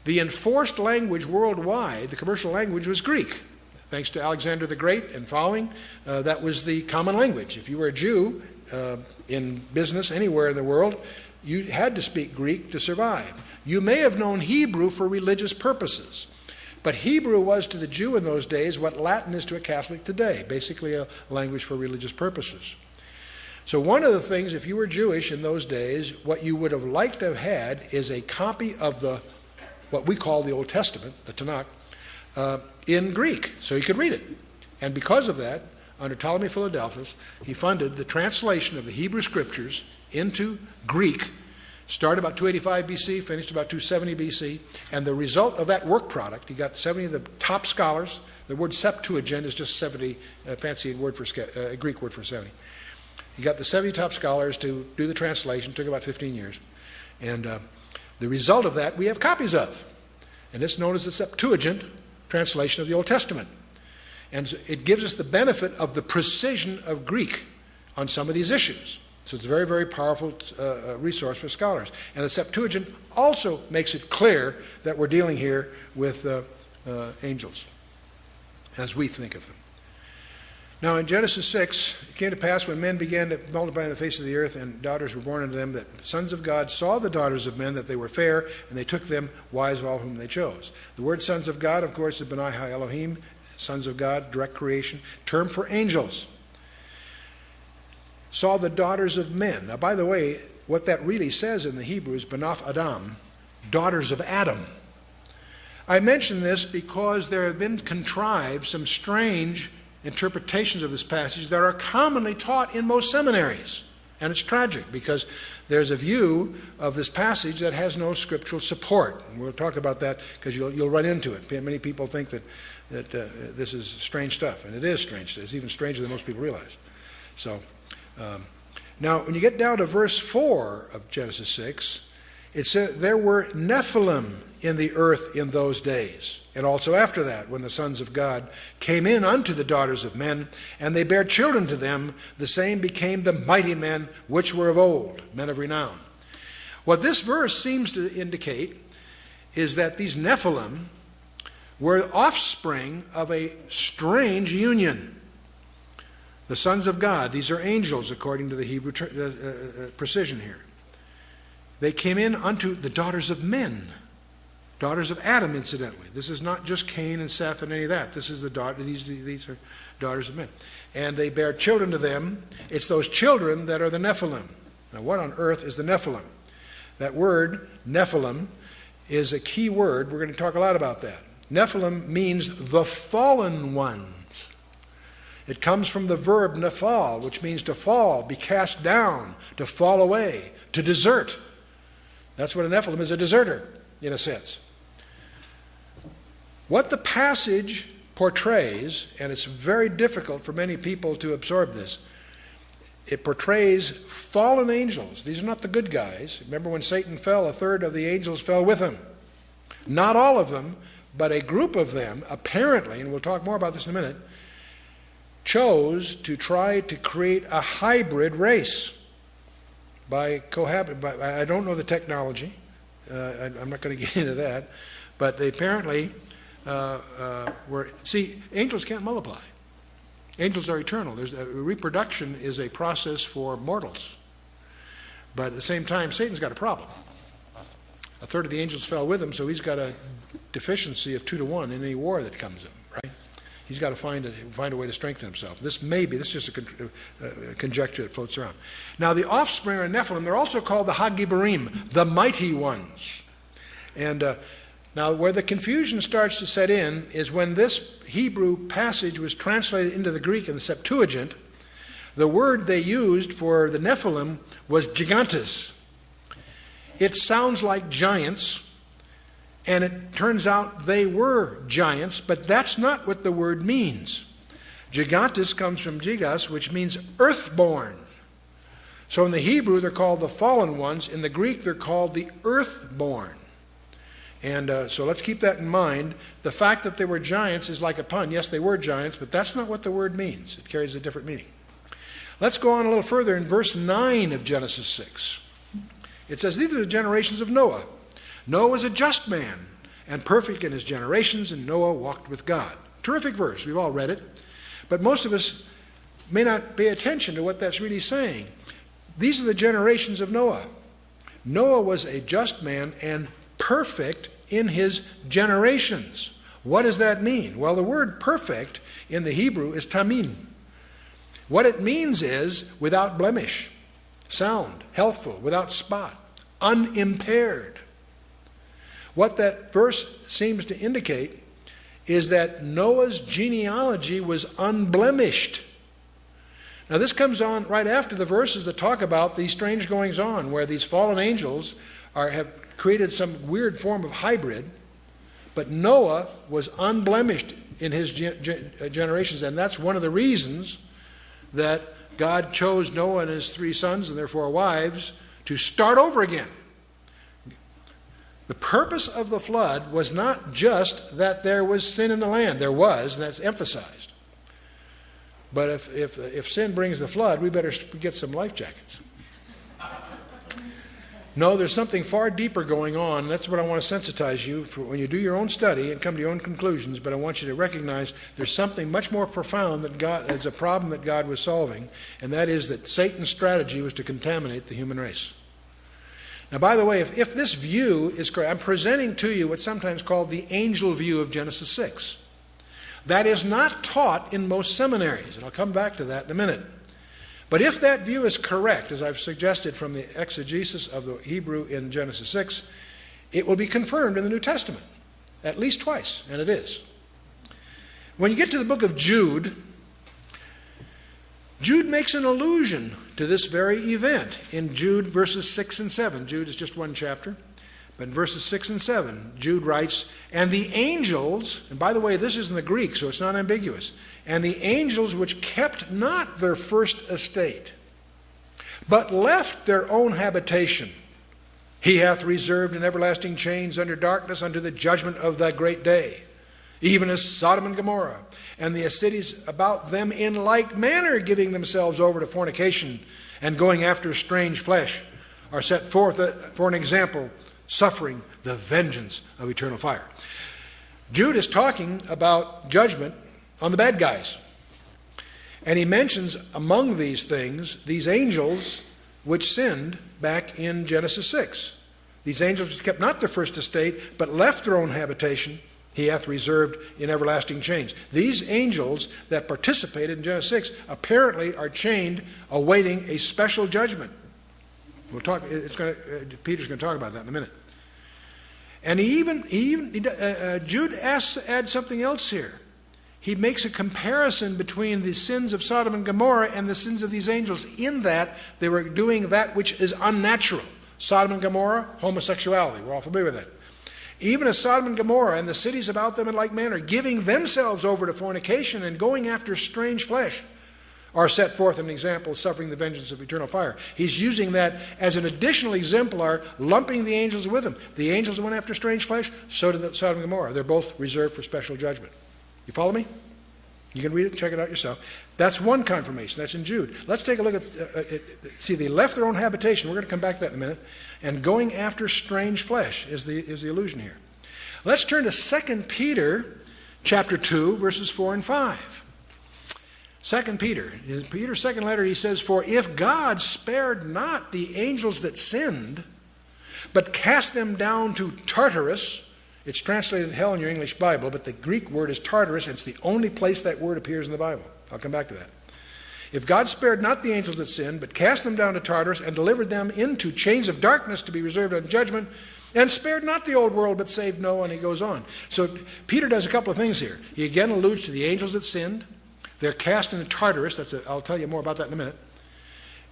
the enforced language worldwide, the commercial language, was Greek. Thanks to Alexander the Great and following, that was the common language. If you were a Jew in business anywhere in the world, you had to speak Greek to survive. You may have known Hebrew for religious purposes, but Hebrew was to the Jew in those days what Latin is to a Catholic today, basically a language for religious purposes. So one of the things, if you were Jewish in those days, what you would have liked to have had is a copy of what we call the Old Testament, the Tanakh, in Greek, so you could read it. And because of that, under Ptolemy Philadelphus, he funded the translation of the Hebrew Scriptures into Greek, started about 285 BC, finished about 270 BC, and the result of that work product, he got 70 of the top scholars. The word Septuagint is just 70, fancy word for Greek word for 70. He got the 70 top scholars to do the translation. It took about 15 years. And the result of that we have copies of. And it's known as the Septuagint translation of the Old Testament. And it gives us the benefit of the precision of Greek on some of these issues. So it's a very, very powerful resource for scholars. And the Septuagint also makes it clear that we're dealing here with angels, as we think of them. Now in Genesis 6, it came to pass when men began to multiply on the face of the earth and daughters were born unto them, that sons of God saw the daughters of men, that they were fair, and they took them wives of all whom they chose. The word sons of God, of course, is Benai Ha Elohim, sons of God, direct creation, term for angels. Saw the daughters of men. Now by the way, what that really says in the Hebrew is Banath Adam, daughters of Adam. I mention this because there have been contrived some strange interpretations of this passage that are commonly taught in most seminaries. And it's tragic because there's a view of this passage that has no scriptural support. And we'll talk about that because you'll run into it. Many people think that this is strange stuff, and it is strange. It's even stranger than most people realize. So now when you get down to verse 4 of Genesis 6, it says there were Nephilim in the earth in those days, and also after that, when the sons of God came in unto the daughters of men, and they bare children to them, the same became the mighty men which were of old, men of renown. What this verse seems to indicate is that these Nephilim were offspring of a strange union. The sons of God, these are angels according to the Hebrew precision here. They came in unto the daughters of men. Daughters of Adam, incidentally. This is not just Cain and Seth and any of that. This is these are daughters of men. And they bear children to them. It's those children that are the Nephilim. Now, what on earth is the Nephilim? That word, Nephilim, is a key word. We're going to talk a lot about that. Nephilim means the fallen ones. It comes from the verb nephal, which means to fall, be cast down, to fall away, to desert. That's what a Nephilim is, a deserter, in a sense. What the passage portrays, and it's very difficult for many people to absorb this, it portrays fallen angels. These are not the good guys. Remember when Satan fell, a third of the angels fell with him. Not all of them, but a group of them, apparently, and we'll talk more about this in a minute, chose to try to create a hybrid race by cohabiting. I don't know the technology. I'm not going to get into that. But they apparently were... See, angels can't multiply. Angels are eternal. Reproduction is a process for mortals. But at the same time, Satan's got a problem. A third of the angels fell with him, so he's got a deficiency of 2 to 1 in any war that comes in, right? He's got to find a way to strengthen himself. This is just a conjecture that floats around. Now, the offspring of Nephilim, they're also called the Hagibarim, the mighty ones. And now, where the confusion starts to set in is when this Hebrew passage was translated into the Greek in the Septuagint, the word they used for the Nephilim was gigantes. It sounds like giants, and it turns out they were giants, but that's not what the word means. Gigantes comes from gigas, which means earthborn. So in the Hebrew, they're called the fallen ones. In the Greek, they're called the earthborn. And so let's keep that in mind. The fact that they were giants is like a pun. Yes, they were giants, but that's not what the word means. It carries a different meaning. Let's go on a little further in verse 9 of Genesis 6. It says, these are the generations of Noah. Noah was a just man and perfect in his generations, and Noah walked with God. Terrific verse. We've all read it. But most of us may not pay attention to what that's really saying. These are the generations of Noah. Noah was a just man and perfect in his generations. What does that mean? Well, the word perfect in the Hebrew is tamim. What it means is without blemish, sound, healthful, without spot, unimpaired. What that verse seems to indicate is that Noah's genealogy was unblemished. Now this comes on right after the verses that talk about these strange goings on, where these fallen angels have created some weird form of hybrid, but Noah was unblemished in his generations, and that's one of the reasons that God chose Noah and his 3 sons and their 4 wives to start over again. The purpose of the flood was not just that there was sin in the land. There was, and that's emphasized. But if sin brings the flood, we better get some life jackets. No, there's something far deeper going on. That's what I want to sensitize you for when you do your own study and come to your own conclusions. But I want you to recognize there's something much more profound that God, as a problem that God was solving, and that is that Satan's strategy was to contaminate the human race. Now, by the way, if this view is correct, I'm presenting to you what's sometimes called the angel view of Genesis 6. That is not taught in most seminaries, and I'll come back to that in a minute. But if that view is correct, as I've suggested from the exegesis of the Hebrew in Genesis 6, it will be confirmed in the New Testament, at least twice, and it is. When you get to the book of Jude, Jude makes an allusion to this very event in Jude verses 6 and 7. Jude is just one chapter. But in verses 6 and 7, Jude writes, and the angels, and by the way, this is in the Greek, so it's not ambiguous, and the angels which kept not their first estate, but left their own habitation, he hath reserved in everlasting chains under darkness unto the judgment of that great day, even as Sodom and Gomorrah, and the cities about them in like manner giving themselves over to fornication and going after strange flesh, are set forth for an example, suffering the vengeance of eternal fire. Jude is talking about judgment on the bad guys. And he mentions among these things, these angels which sinned back in Genesis 6. These angels which kept not their first estate, but left their own habitation, he hath reserved in everlasting chains. These angels that participated in Genesis 6 apparently are chained, awaiting a special judgment. We'll talk. Peter's going to talk about that in a minute. And Jude adds something else here. He makes a comparison between the sins of Sodom and Gomorrah and the sins of these angels, in that they were doing that which is unnatural. Sodom and Gomorrah, homosexuality. We're all familiar with that. Even as Sodom and Gomorrah and the cities about them in like manner, giving themselves over to fornication and going after strange flesh, are set forth an example, suffering the vengeance of eternal fire. He's using that as an additional exemplar, lumping the angels with him. The angels went after strange flesh, so did Sodom and Gomorrah. They're both reserved for special judgment. You follow me? You can read it and check it out yourself. That's one confirmation. That's in Jude. Let's take a look at, see, they left their own habitation. We're going to come back to that in a minute. And going after strange flesh is the allusion here. Let's turn to 2 Peter chapter 2, verses 4 and 5. 2 Peter, in Peter's second letter, he says, for if God spared not the angels that sinned, but cast them down to Tartarus, it's translated hell in your English Bible, but the Greek word is Tartarus, and it's the only place that word appears in the Bible. I'll come back to that. If God spared not the angels that sinned, but cast them down to Tartarus and delivered them into chains of darkness to be reserved unto judgment, and spared not the old world, but saved Noah, and he goes on. So Peter does a couple of things here. He again alludes to the angels that sinned. They're cast into Tartarus. I'll tell you more about that in a minute.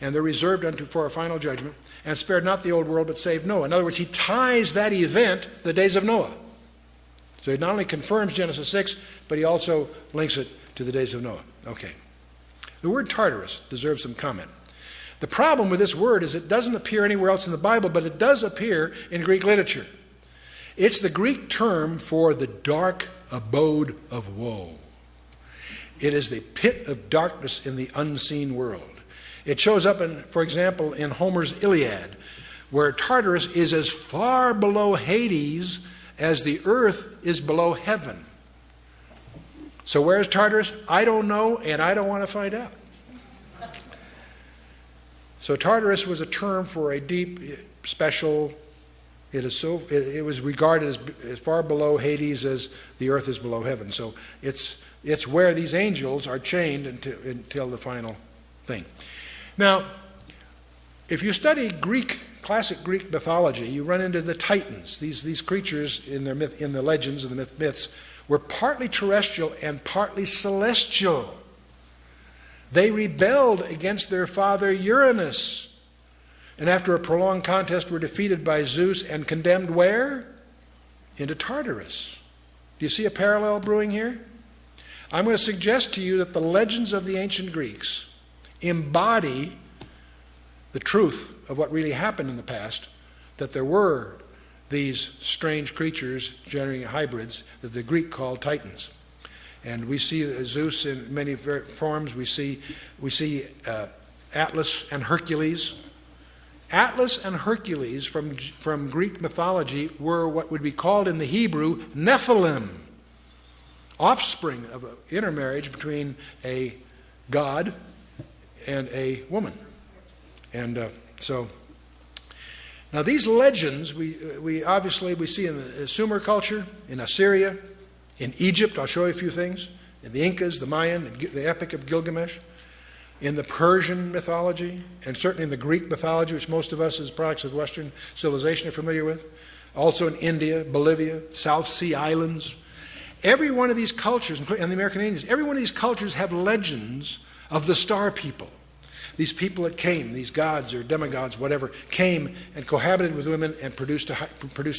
And they're reserved for a final judgment. And spared not the old world, but saved Noah. In other words, he ties that event to the days of Noah. So he not only confirms Genesis 6, but he also links it to the days of Noah. Okay. The word Tartarus deserves some comment. The problem with this word is it doesn't appear anywhere else in the Bible, but it does appear in Greek literature. It's the Greek term for the dark abode of woe. It is the pit of darkness in the unseen world. It shows up, for example, in Homer's Iliad, where Tartarus is as far below Hades as the earth is below heaven. So where's Tartarus? I don't know, and I don't want to find out. So Tartarus was a term for a deep, special, it was regarded as far below Hades as the earth is below heaven. So it's where these angels are chained until the final thing. Now, if you study classic Greek mythology, you run into the Titans. These creatures in the legends and the myths were partly terrestrial and partly celestial. They rebelled against their father Uranus, and after a prolonged contest were defeated by Zeus and condemned where? Into Tartarus. Do you see a parallel brewing here? I'm going to suggest to you that the legends of the ancient Greeks embody the truth of what really happened in the past, that there were these strange creatures generating hybrids that the Greek called Titans. And we see Zeus in many forms. We see Atlas and Hercules. Atlas and Hercules from Greek mythology were what would be called in the Hebrew Nephilim, offspring of an intermarriage between a god and a woman. And so now these legends we obviously see in the Sumer culture, in Assyria, in Egypt. I'll show you a few things. In the Incas, the Mayan, the Epic of Gilgamesh, in the Persian mythology, and certainly in the Greek mythology, which most of us as products of Western civilization are familiar with. Also in India, Bolivia, South Sea Islands. Every one of these cultures, and the American Indians, every one of these cultures have legends of the star people. These people that came, these gods or demigods, whatever, came and cohabited with women and produced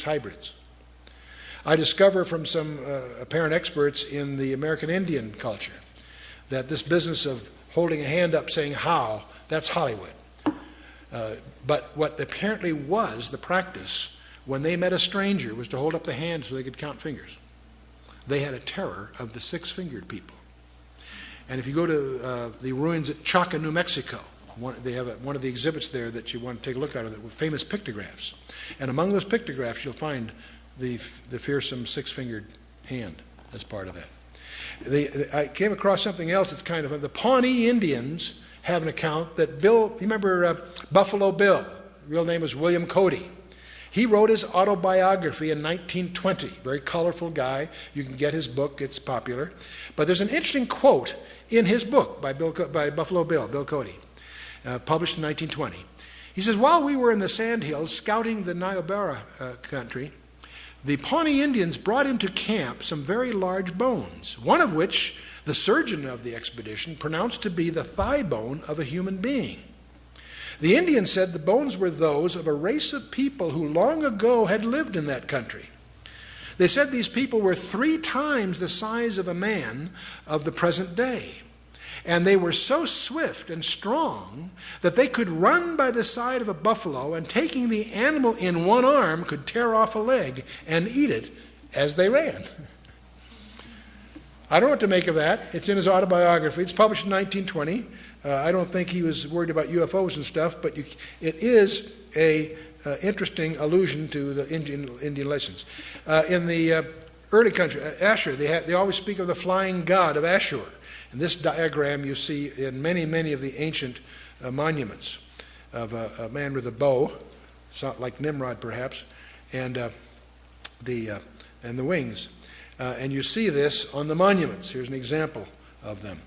hybrids. I discover from some apparent experts in the American Indian culture that this business of holding a hand up saying how, that's Hollywood. But what apparently was the practice when they met a stranger was to hold up the hand so they could count fingers. They had a terror of the six-fingered people. And if you go to the ruins at Chaca, New Mexico, they have one of the exhibits there that you want to take a look at, that were famous pictographs. And among those pictographs you'll find the fearsome six-fingered hand as part of that. I came across something else that's kind of, the Pawnee Indians have an account that you remember Buffalo Bill, real name was William Cody. He wrote his autobiography in 1920, very colorful guy. You can get his book, it's popular. But there's an interesting quote in his book by Buffalo Bill, Bill Cody, published in 1920. He says, while we were in the Sandhills scouting the Niobrara country, the Pawnee Indians brought into camp some very large bones, one of which the surgeon of the expedition pronounced to be the thigh bone of a human being. The Indians said the bones were those of a race of people who long ago had lived in that country. They said these people were 3 times the size of a man of the present day. And they were so swift and strong that they could run by the side of a buffalo and taking the animal in one arm could tear off a leg and eat it as they ran. I don't know what to make of that. It's in his autobiography. It's published in 1920. I don't think he was worried about UFOs and stuff, but it is a interesting allusion to the Indian legends. In the early country, Ashur, they always speak of the flying god of Ashur. And this diagram you see in many, many of the ancient monuments of a man with a bow, like Nimrod perhaps, and the wings. And you see this on the monuments. Here's an example of them.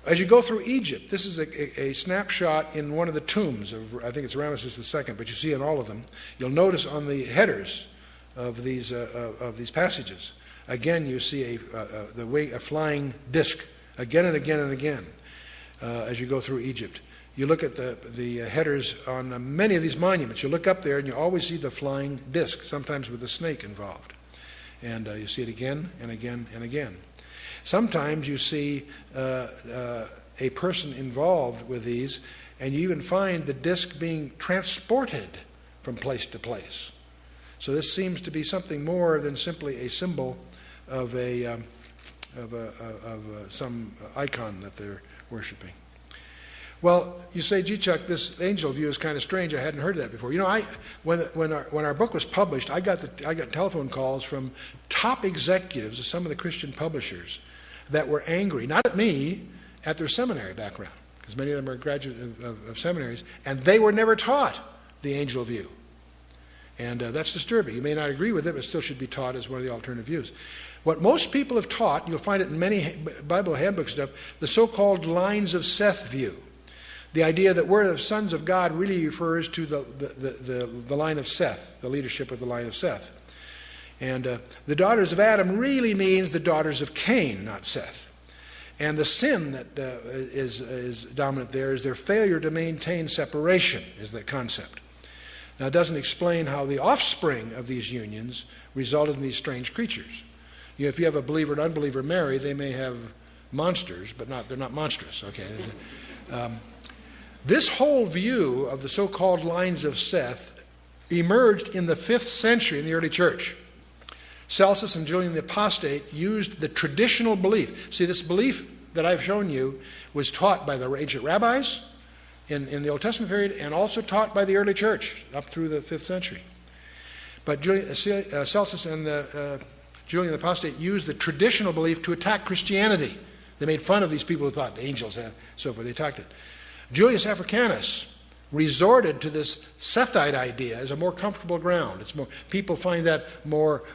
As you go through Egypt, this is a snapshot in one of the tombs of, I think it's Ramesses II, but you see in all of them. You'll notice on the headers of these passages, again you see a flying disc again and again and again as you go through Egypt. You look at the headers on many of these monuments. You look up there and you always see the flying disc, sometimes with a snake involved. And you see it again and again and again. Sometimes you see a person involved with these, and you even find the disc being transported from place to place. So this seems to be something more than simply a symbol of some icon that they're worshiping. Well, you say, gee, Chuck, this angel view is kind of strange. I hadn't heard of that before. You know, when our book was published, I got telephone calls from top executives of some of the Christian publishers that were angry, not at me, at their seminary background, because many of them are graduates of seminaries, and they were never taught the angel view. And that's disturbing. You may not agree with it, but it still should be taught as one of the alternative views. What most people have taught, you'll find it in many Bible handbook stuff, the so-called lines of Seth view. The idea that we're the sons of God really refers to the line of Seth, the leadership of the line of Seth. And the daughters of Adam really means the daughters of Cain, not Seth. And the sin that is dominant there is their failure to maintain separation, is the concept. Now, it doesn't explain how the offspring of these unions resulted in these strange creatures. You know, if you have a believer and unbeliever married, they may have monsters, but they're not monstrous. Okay. This whole view of the so-called lines of Seth emerged in the 5th century in the early church. Celsus and Julian the Apostate used the traditional belief. See, this belief that I've shown you was taught by the ancient rabbis in the Old Testament period, and also taught by the early church up through the 5th century. But Celsus and Julian the Apostate used the traditional belief to attack Christianity. They made fun of these people who thought angels and so forth. They attacked it. Julius Africanus resorted to this Sethite idea as a more comfortable ground. People find that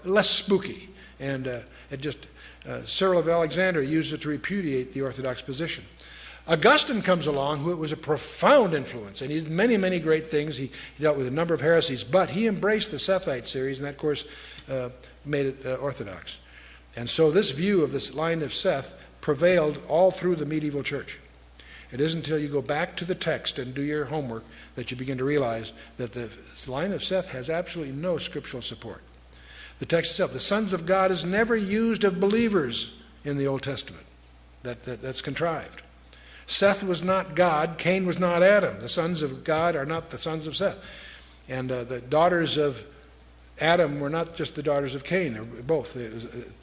less spooky, and Cyril of Alexandria used it to repudiate the Orthodox position. Augustine comes along, who was a profound influence, and he did many, many great things. He dealt with a number of heresies, but he embraced the Sethite series, and that, of course, made it orthodox. And so this view of this line of Seth prevailed all through the medieval church. It isn't until you go back to the text and do your homework that you begin to realize that the line of Seth has absolutely no scriptural support. The text itself, the sons of God, is never used of believers in the Old Testament. That's contrived. Seth was not God. Cain was not Adam. The sons of God are not the sons of Seth. And the daughters of Adam were not just the daughters of Cain. They're both.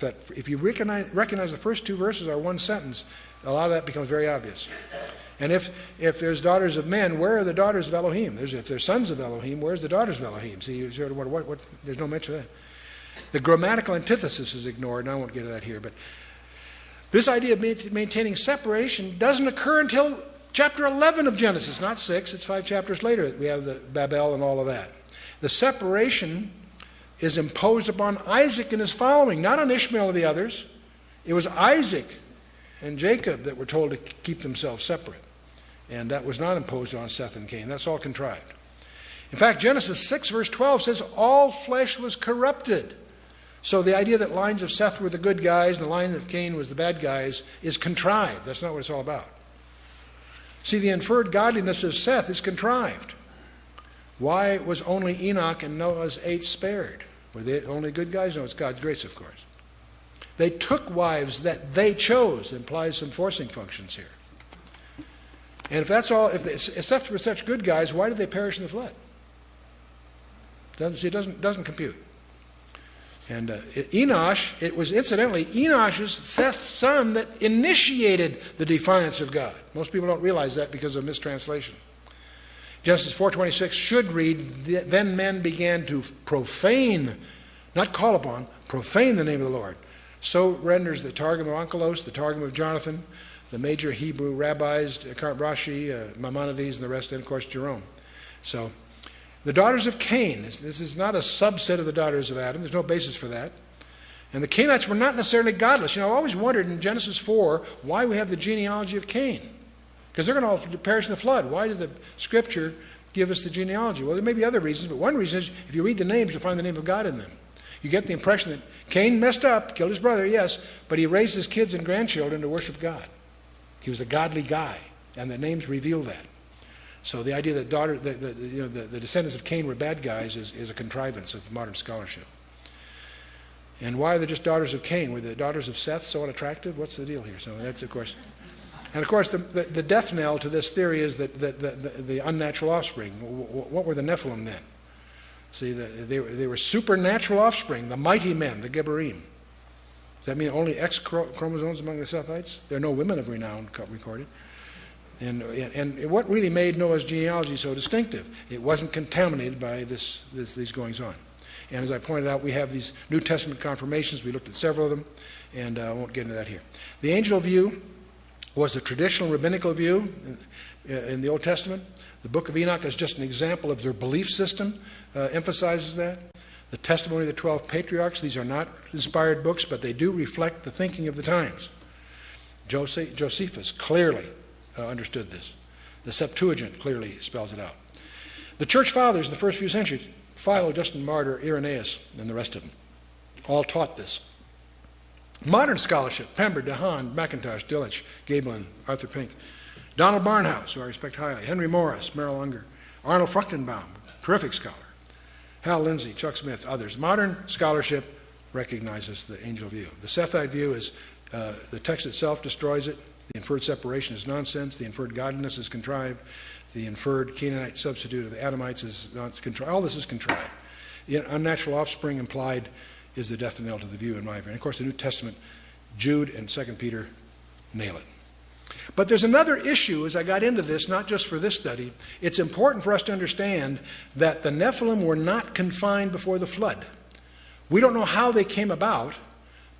That if you recognize the first two verses are one sentence, a lot of that becomes very obvious. And if there's daughters of men, where are the daughters of Elohim? If there's sons of Elohim, where's the daughters of Elohim? See, you sort of wonder, what? There's no mention of that. The grammatical antithesis is ignored, and I won't get into that here. But this idea of maintaining separation doesn't occur until chapter 11 of Genesis, not 6. It's 5 chapters later. We have the Babel and all of that. The separation is imposed upon Isaac and his following, not on Ishmael or the others. It was Isaac and Jacob that were told to keep themselves separate. And that was not imposed on Seth and Cain. That's all contrived. In fact, Genesis 6 verse 12 says, all flesh was corrupted. So the idea that lines of Seth were the good guys and the line of Cain was the bad guys is contrived. That's not what it's all about. See, the inferred godliness of Seth is contrived. Why was only Enoch and Noah's 8 spared? Were they only good guys? No, it's God's grace, of course. They took wives that they chose. It implies some forcing functions here. And if that's all, if Seth were such good guys, why did they perish in the flood? It doesn't compute. And Enosh, it was incidentally Enosh's, Seth's son, that initiated the defiance of God. Most people don't realize that because of mistranslation. Genesis 4:26 should read, then men began to profane, not call upon, profane the name of the Lord. So renders the Targum of Onkelos, the Targum of Jonathan, the major Hebrew rabbis, Rashi, Maimonides, and the rest, and of course Jerome. So the daughters of Cain, this is not a subset of the daughters of Adam. There's no basis for that. And the Cainites were not necessarily godless. You know, I always wondered in Genesis 4 why we have the genealogy of Cain. Because they're going to all perish in the flood. Why does the Scripture give us the genealogy? Well, there may be other reasons, but one reason is if you read the names, you'll find the name of God in them. You get the impression that Cain messed up, killed his brother, yes, but he raised his kids and grandchildren to worship God. He was a godly guy, and the names reveal that. So the idea that the descendants of Cain were bad guys is a contrivance of modern scholarship. And why are they just daughters of Cain? Were the daughters of Seth so unattractive? What's the deal here? So that's, of course... And of course, the death knell to this theory is that the unnatural offspring. What were the Nephilim then? See, they were supernatural offspring, the mighty men, the Gebarim. Does that mean only X chromosomes among the Sethites? There are no women of renown recorded. And what really made Noah's genealogy so distinctive? It wasn't contaminated by these goings on. And as I pointed out, we have these New Testament confirmations. We looked at several of them, and I won't get into that here. The angel view was the traditional rabbinical view in the Old Testament. The book of Enoch is just an example of their belief system, emphasizes that. The testimony of the 12 patriarchs, these are not inspired books, but they do reflect the thinking of the times. Josephus clearly understood this. The Septuagint clearly spells it out. The church fathers in the first few centuries, Philo, Justin Martyr, Irenaeus, and the rest of them, all taught this. Modern scholarship, Pember, DeHaan, McIntosh, Dillich, Gaebelin, Arthur Pink, Donald Barnhouse, who I respect highly, Henry Morris, Merrill Unger, Arnold Fruchtenbaum, terrific scholar, Hal Lindsey, Chuck Smith, others. Modern scholarship recognizes the angel view. The Sethite view is the text itself destroys it. The inferred separation is nonsense. The inferred godliness is contrived. The inferred Canaanite substitute of the Adamites is contrived. All this is contrived. The unnatural offspring implied is the death knell to the view, in my opinion. Of course, the New Testament, Jude and 2 Peter nail it. But there's another issue as I got into this, not just for this study. It's important for us to understand that the Nephilim were not confined before the flood. We don't know how they came about,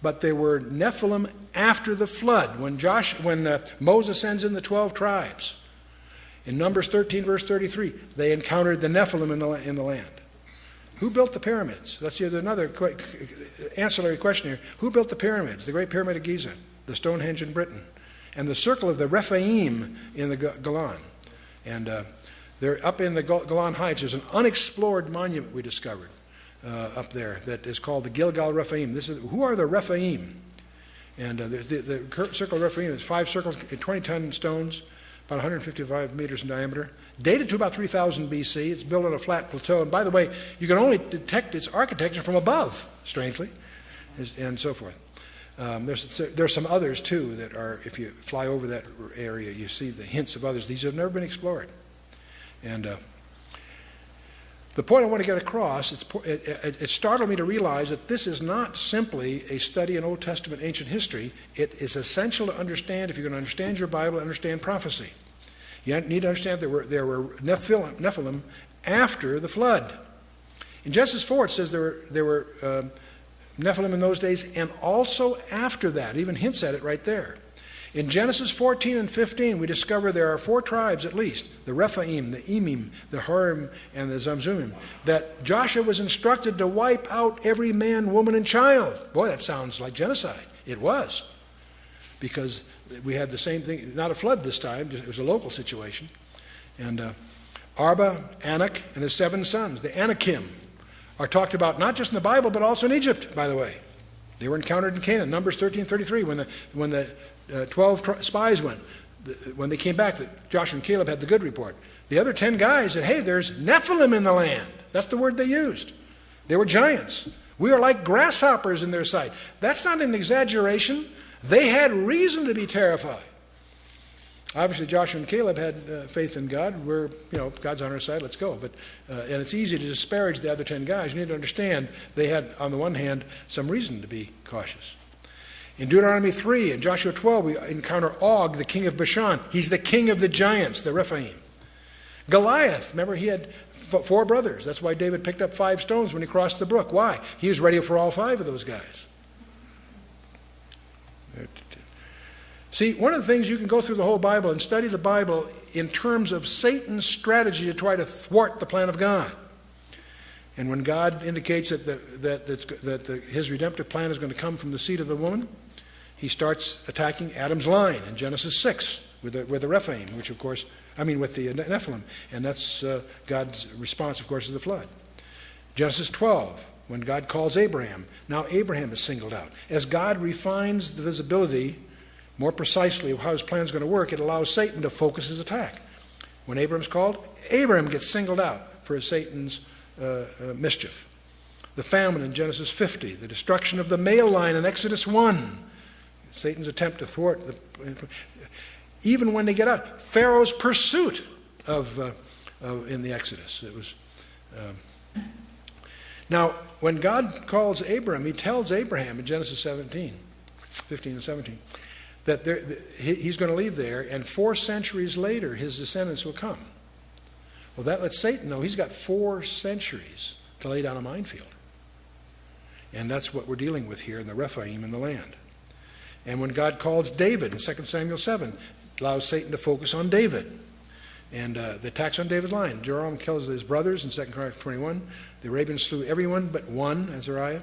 but they were Nephilim after the flood. When Moses sends in the 12 tribes, in Numbers 13, verse 33, they encountered the Nephilim in the land. Who built the pyramids? That's another ancillary question here. Who built the pyramids? The Great Pyramid of Giza, the Stonehenge in Britain, and the circle of the Rephaim in the Golan. And they're up in the Golan Heights. There's an unexplored monument we discovered up there that is called the Gilgal Rephaim. Who are the Rephaim? And the circle of Rephaim is 5 circles, 20-ton stones, about 155 meters in diameter, dated to about 3000 BC. It's built on a flat plateau. And by the way, you can only detect its architecture from above, strangely, and so forth. There's some others, too, that are, if you fly over that area, you see the hints of others. These have never been explored. And the point I want to get across, it startled me to realize that this is not simply a study in Old Testament ancient history. It is essential to understand, if you're going to understand your Bible, understand prophecy. You need to understand there were Nephilim after the flood. In Genesis 4, it says there were Nephilim in those days, and also after that. It even hints at it right there. In Genesis 14 and 15, we discover there are 4 tribes at least, the Rephaim, the Emim, the Harim, and the Zamzumim, that Joshua was instructed to wipe out every man, woman, and child. Boy, that sounds like genocide. It was, because we had the same thing, not a flood this time, it was a local situation. And Arba, Anak, and his 7 sons, the Anakim, are talked about not just in the Bible, but also in Egypt, by the way. They were encountered in Canaan, Numbers 13:33, when the 12 spies went. When they came back, Joshua and Caleb had the good report. The other 10 guys said, hey, there's Nephilim in the land. That's the word they used. They were giants. We are like grasshoppers in their sight. That's not an exaggeration. They had reason to be terrified. Obviously, Joshua and Caleb had faith in God. God's on our side, let's go. And it's easy to disparage the other 10 guys. You need to understand they had, on the one hand, some reason to be cautious. In Deuteronomy 3 and Joshua 12, we encounter Og, the king of Bashan. He's the king of the giants, the Rephaim. Goliath, remember, he had 4 brothers. That's why David picked up 5 stones when he crossed the brook. Why? He was ready for all 5 of those guys. See, one of the things, you can go through the whole Bible and study the Bible in terms of Satan's strategy to try to thwart the plan of God. And when God indicates that his redemptive plan is going to come from the seed of the woman, he starts attacking Adam's line in Genesis 6 with the Rephaim, with the Nephilim. And that's God's response, of course, to the flood. Genesis 12, when God calls Abraham. Now Abraham is singled out. As God refines the visibility more precisely of how his plan is going to work, it allows Satan to focus his attack. When Abraham's called, Abraham gets singled out for Satan's mischief. The famine in Genesis 50, the destruction of the male line in Exodus 1, Satan's attempt to thwart. Even when they get out, Pharaoh's pursuit in the Exodus. It was. Now, when God calls Abraham, he tells Abraham in Genesis 15 and 17, that he's going to leave there, and 4 centuries later his descendants will come. Well, that lets Satan know he's got 4 centuries to lay down a minefield. And that's what we're dealing with here in the Rephaim in the land. And when God calls David in 2 Samuel 7, allows Satan to focus on David. And the attacks on David's line. Joram kills his brothers in 2 Chronicles 21. The Arabians slew everyone but one, Azariah.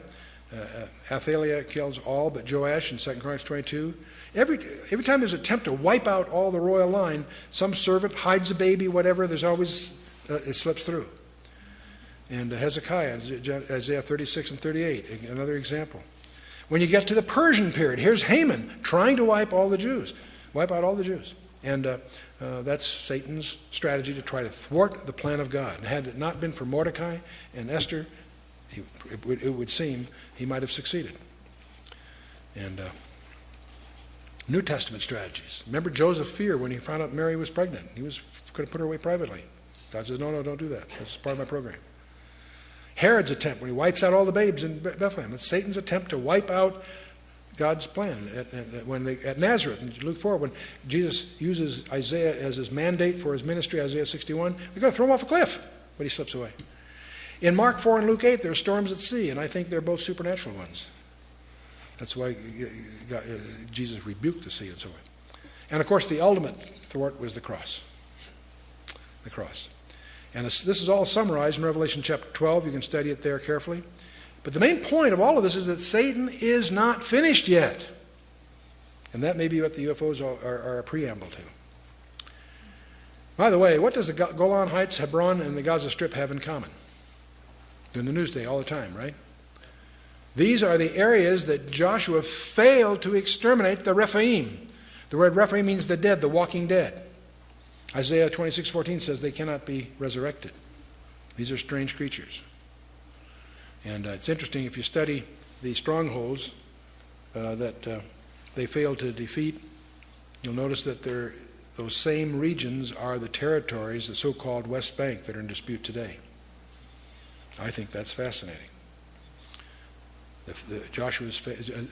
Athaliah kills all but Joash in 2 Chronicles 22. Every time there's an attempt to wipe out all the royal line, some servant hides a baby, whatever, there's always, it slips through. And Hezekiah, Isaiah 36 and 38, another example. When you get to the Persian period, here's Haman trying to wipe out all the Jews. And that's Satan's strategy to try to thwart the plan of God. And had it not been for Mordecai and Esther, it would seem he might have succeeded. And New Testament strategies. Remember Joseph's fear when he found out Mary was pregnant. He was going to put her away privately. God says, no, don't do that. That's part of my program. Herod's attempt when he wipes out all the babes in Bethlehem. It's Satan's attempt to wipe out God's plan at Nazareth in Luke 4, when Jesus uses Isaiah as his mandate for his ministry, Isaiah 61, they're going to throw him off a cliff, but he slips away. In Mark 4 and Luke 8, there are storms at sea, and I think they're both supernatural ones. That's why Jesus rebuked the sea and so on. And of course, the ultimate thwart was the cross. The cross. And this is all summarized in Revelation chapter 12. You can study it there carefully. But the main point of all of this is that Satan is not finished yet. And that may be what the UFOs are a preamble to. By the way, what does the Golan Heights, Hebron, and the Gaza Strip have in common? They're in the news day all the time, right? These are the areas that Joshua failed to exterminate the Rephaim. The word Rephaim means the dead, the walking dead. Isaiah 26:14 says they cannot be resurrected. These are strange creatures. And it's interesting, if you study the strongholds that they failed to defeat, you'll notice that those same regions are the territories, the so-called West Bank, that are in dispute today. I think that's fascinating.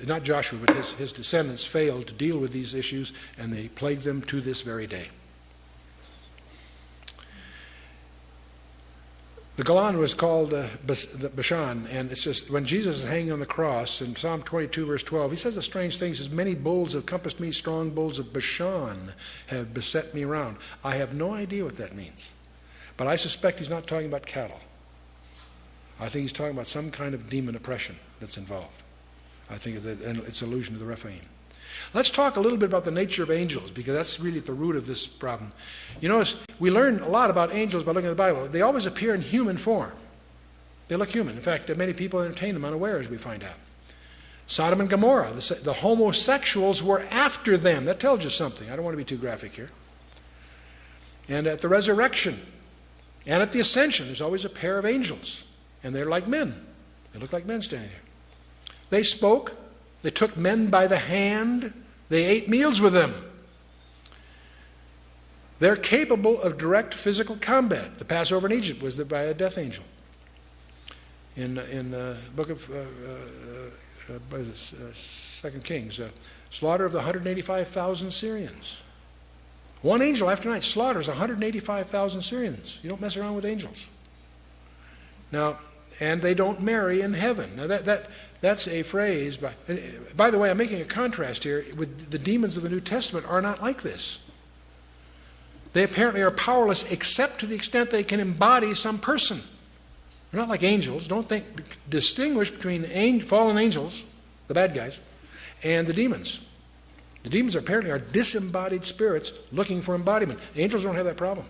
Not Joshua, but his descendants failed to deal with these issues, and they plague them to this very day. The Golan was called Bashan, and it's just when Jesus is hanging on the cross in Psalm 22, verse 12, he says a strange thing. He says, "Many bulls have compassed me, strong bulls of Bashan have beset me round." I have no idea what that means, but I suspect he's not talking about cattle. I think he's talking about some kind of demon oppression that's involved. I think it's an allusion to the Rephaim. Let's talk a little bit about the nature of angels, because that's really at the root of this problem. You notice we learn a lot about angels by looking at the Bible. They always appear in human form. They look human. In fact, many people entertain them unawares, we find out. Sodom and Gomorrah, the homosexuals were after them. That tells you something. I don't want to be too graphic here. And at the resurrection and at the ascension, there's always a pair of angels. And they're like men. They look like men standing there. They spoke. They took men by the hand. They ate meals with them. They're capable of direct physical combat. The Passover in Egypt was by a death angel. In the book of 2 Kings, slaughter of the 185,000 Syrians. One angel after night slaughters 185,000 Syrians. You don't mess around with angels. Now, and they don't marry in heaven. Now that's a phrase. By the way, I'm making a contrast here. With the demons of the New Testament are not like this. They apparently are powerless except to the extent they can embody some person. They're not like angels. Don't distinguish between fallen angels, the bad guys, and the demons. The demons apparently are disembodied spirits looking for embodiment. The angels don't have that problem.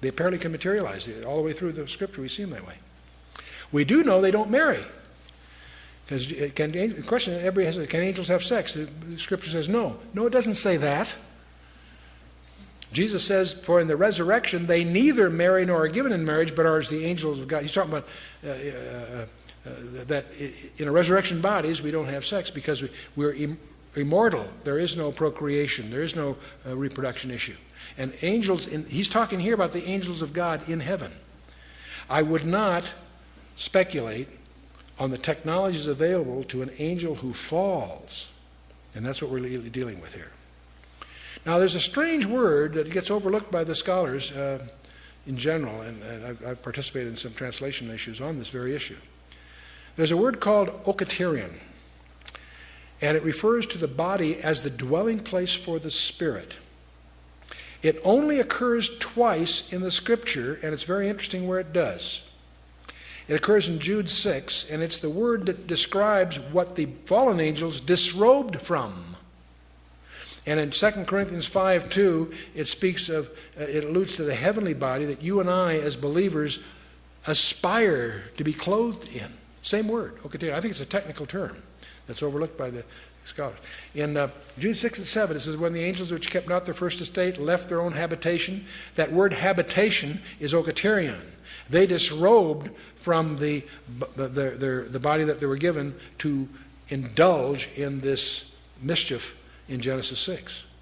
They apparently can materialize. All the way through the scripture we see them that way. We do know they don't marry. Because the question everybody has is, can angels have sex? The scripture says no. No, it doesn't say that. Jesus says, for in the resurrection they neither marry nor are given in marriage, but are as the angels of God. He's talking about that in a resurrection bodies we don't have sex because we're immortal. There is no procreation. There is no reproduction issue. And angels, he's talking here about the angels of God in heaven. I would not speculate on the technologies available to an angel who falls. And that's what we're really dealing with here. Now, there's a strange word that gets overlooked by the scholars in general, and I've participated in some translation issues on this very issue. There's a word called okaterion, and it refers to the body as the dwelling place for the spirit. It only occurs twice in the Scripture, and it's very interesting where it does. It occurs in Jude 6, and it's the word that describes what the fallen angels disrobed from. And in 2 Corinthians 5:2, it speaks of, it alludes to the heavenly body that you and I as believers aspire to be clothed in. Same word, okaterion. I think it's a technical term that's overlooked by the scholars. In Jude 6 and 7, it says, when the angels which kept not their first estate left their own habitation, that word habitation is okaterion. They disrobed from the body that they were given to indulge in this mischief in Genesis 6.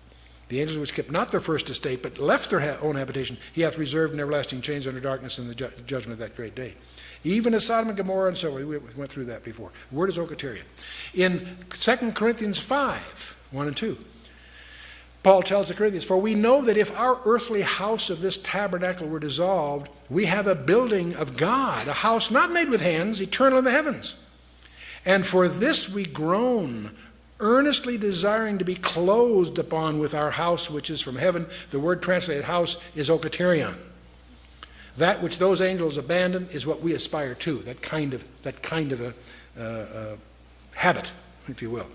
The angels which kept not their first estate, but left their own habitation, he hath reserved in everlasting chains under darkness in the judgment of that great day. Even as Sodom and Gomorrah and so on. We went through that before. The word is okaterion. In 2 Corinthians 5, 1 and 2, Paul tells the Corinthians, for we know that if our earthly house of this tabernacle were dissolved, we have a building of God, a house not made with hands, eternal in the heavens. And for this we groan, earnestly desiring to be clothed upon with our house which is from heaven. The word translated house is okaterion. That which those angels abandoned is what we aspire to, that kind of a habit, if you will.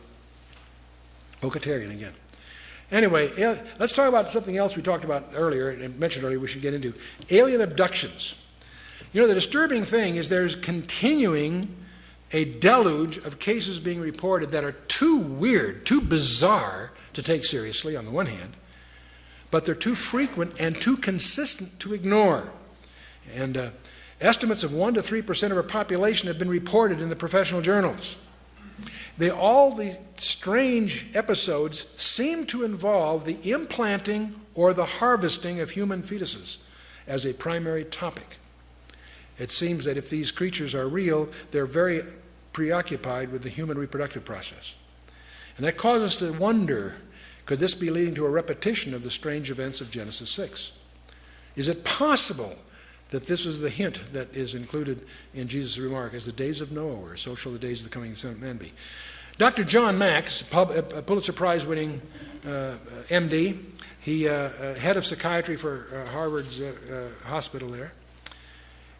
Okaterion again. Anyway, let's talk about something else we talked about earlier and mentioned earlier we should get into. Alien abductions. You know, the disturbing thing is there's continuing a deluge of cases being reported that are too weird, too bizarre to take seriously on the one hand, but they're too frequent and too consistent to ignore. And estimates of 1 to 3% of our population have been reported in the professional journals. All the strange episodes seem to involve the implanting or the harvesting of human fetuses as a primary topic. It seems that if these creatures are real, they're very preoccupied with the human reproductive process. And that causes us to wonder, could this be leading to a repetition of the strange events of Genesis 6? Is it possible that this is the hint that is included in Jesus' remark, as the days of Noah were, so shall the days of the coming of the Son of Man be. Dr. John Mack, a Pulitzer Prize-winning MD, he head of psychiatry for Harvard's hospital there,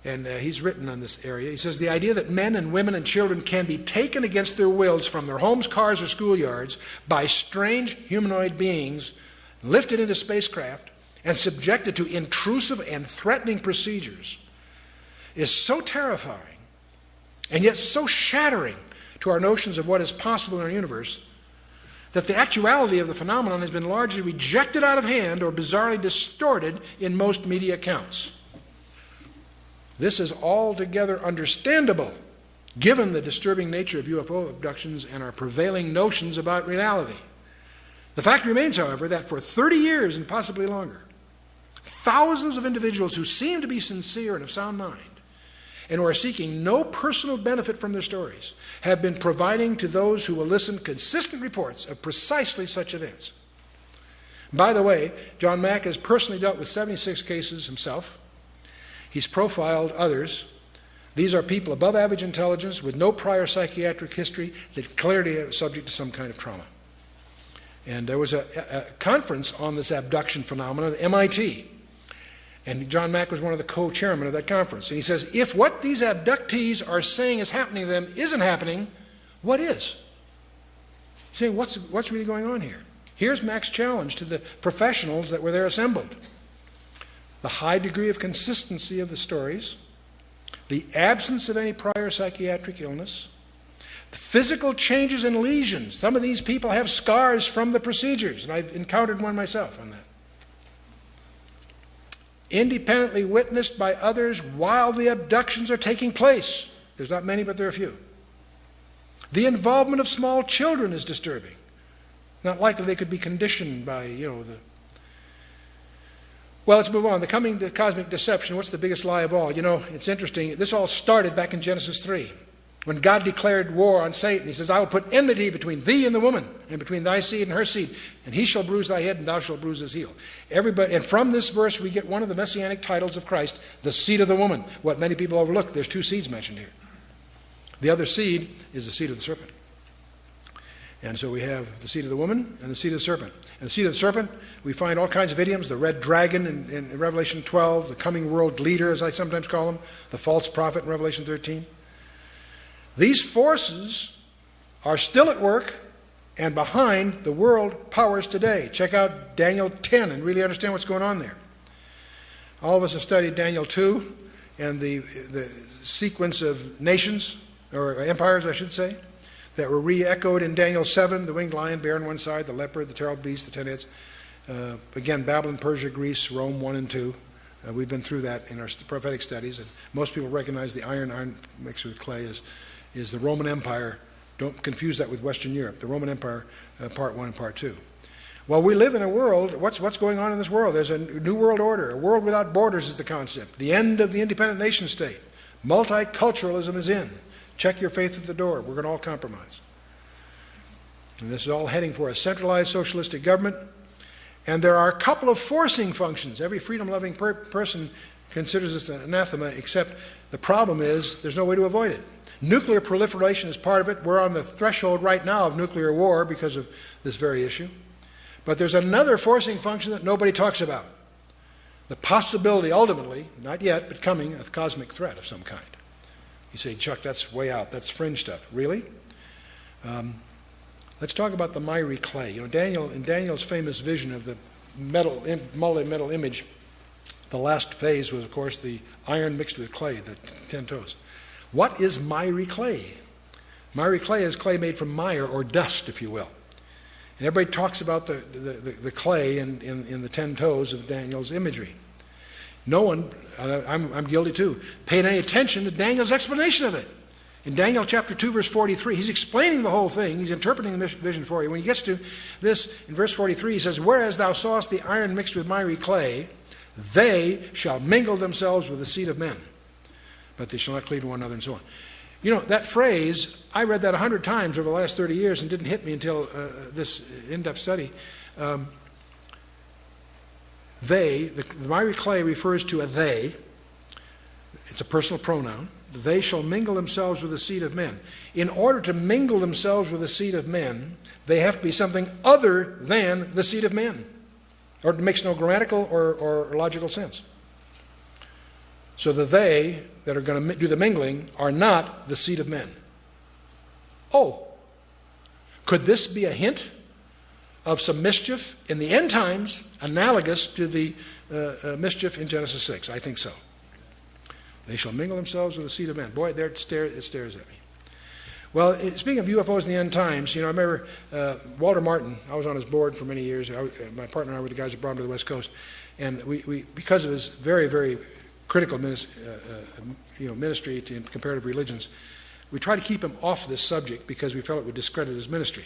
and he's written on this area. He says, the idea that men and women and children can be taken against their wills from their homes, cars, or schoolyards by strange humanoid beings, lifted into spacecraft, and subjected to intrusive and threatening procedures is so terrifying and yet so shattering to our notions of what is possible in our universe that the actuality of the phenomenon has been largely rejected out of hand or bizarrely distorted in most media accounts. This is altogether understandable given the disturbing nature of UFO abductions and our prevailing notions about reality. The fact remains, however, that for 30 years and possibly longer, thousands of individuals who seem to be sincere and of sound mind and who are seeking no personal benefit from their stories have been providing to those who will listen consistent reports of precisely such events. By the way, John Mack has personally dealt with 76 cases himself. He's profiled others. These are people above average intelligence with no prior psychiatric history that clearly are subject to some kind of trauma. And there was a conference on this abduction phenomenon at MIT. And John Mack was one of the co-chairmen of that conference. And he says, if what these abductees are saying is happening to them isn't happening, what is? He's saying, what's really going on here? Here's Mack's challenge to the professionals that were there assembled. The high degree of consistency of the stories, the absence of any prior psychiatric illness, the physical changes and lesions. Some of these people have scars from the procedures, and I've encountered one myself on that. Independently witnessed by others while the abductions are taking place. There's not many, but there are a few. The involvement of small children is disturbing. Not likely they could be conditioned by, Well, let's move on. The coming to cosmic deception, what's the biggest lie of all? It's interesting. This all started back in Genesis 3, When God declared war on Satan, he says, I will put enmity between thee and the woman, and between thy seed and her seed, and he shall bruise thy head, and thou shalt bruise his heel. And from this verse we get one of the messianic titles of Christ, the seed of the woman, what many people overlook. There's two seeds mentioned here. The other seed is the seed of the serpent. And so we have the seed of the woman and the seed of the serpent. And the seed of the serpent, we find all kinds of idioms, the red dragon in Revelation 12, the coming world leader, as I sometimes call him, the false prophet in Revelation 13. These forces are still at work and behind the world powers today. Check out Daniel 10 and really understand what's going on there. All of us have studied Daniel 2 and the sequence of nations, or empires I should say, that were re-echoed in Daniel 7, the winged lion, bear on one side, the leopard, the terrible beast, the 10 heads. Again, Babylon, Persia, Greece, Rome 1 and 2. We've been through that in our prophetic studies, and most people recognize the iron mixed with clay is the Roman Empire. Don't confuse that with Western Europe. The Roman Empire, part 1 and part 2. Well, we live in a world, what's going on in this world? There's a new world order. A world without borders is the concept. The end of the independent nation state. Multiculturalism is in. Check your faith at the door. We're going to all compromise. And this is all heading for a centralized socialistic government. And there are a couple of forcing functions. Every freedom-loving person considers this an anathema, except the problem is there's no way to avoid it. Nuclear proliferation is part of it. We're on the threshold right now of nuclear war because of this very issue. But there's another forcing function that nobody talks about. The possibility, ultimately, not yet, but coming, of cosmic threat of some kind. You say, Chuck, that's way out. That's fringe stuff. Really? Let's talk about the miry clay. You know, in Daniel's famous vision of the multi-metal image, the last phase was, of course, the iron mixed with clay, the 10 toes. What is miry clay? Miry clay is clay made from mire, or dust, if you will. And everybody talks about the clay in the 10 toes of Daniel's imagery. No one, I'm guilty too, paid any attention to Daniel's explanation of it. In Daniel chapter 2, verse 43, he's explaining the whole thing. He's interpreting the vision for you. When he gets to this, in verse 43, he says, whereas thou sawest the iron mixed with miry clay, they shall mingle themselves with the seed of men, but they shall not cleave to one another, and so on. You know, that phrase, I read that 100 times over the last 30 years and didn't hit me until this in-depth study. The miry clay refers to a they. It's a personal pronoun. They shall mingle themselves with the seed of men. In order to mingle themselves with the seed of men, they have to be something other than the seed of men, or it makes no grammatical or logical sense. So the they that are going to do the mingling are not the seed of men. Oh, could this be a hint of some mischief in the end times analogous to the mischief in Genesis 6? I think so. They shall mingle themselves with the seed of men. Boy, there it stares at me. Well, speaking of UFOs in the end times, you know, I remember Walter Martin. I was on his board for many years. My partner and I were the guys that brought him to the West Coast. And we because of his very, very critical ministry to comparative religions, we try to keep him off this subject because we felt it would discredit his ministry.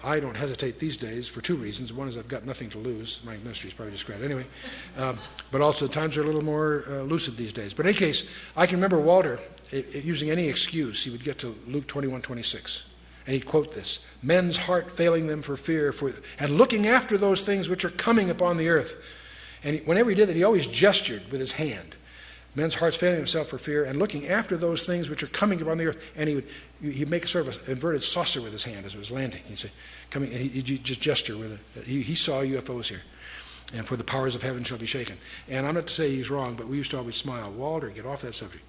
I don't hesitate these days for two reasons. One is I've got nothing to lose. My ministry is probably discredited anyway. But also times are a little more lucid these days. But in any case, I can remember Walter using any excuse. He would get to Luke 21:26, and he'd quote this: men's heart failing them for fear, and looking after those things which are coming upon the earth. And whenever he did that, he always gestured with his hand. Men's hearts failing themselves for fear, and looking after those things which are coming upon the earth. And he'd make a sort of an inverted saucer with his hand as it was landing. He'd say, coming, and he'd just gesture with it. He saw UFOs here. And for the powers of heaven shall be shaken. And I'm not to say he's wrong, but we used to always smile. Walter, get off that subject.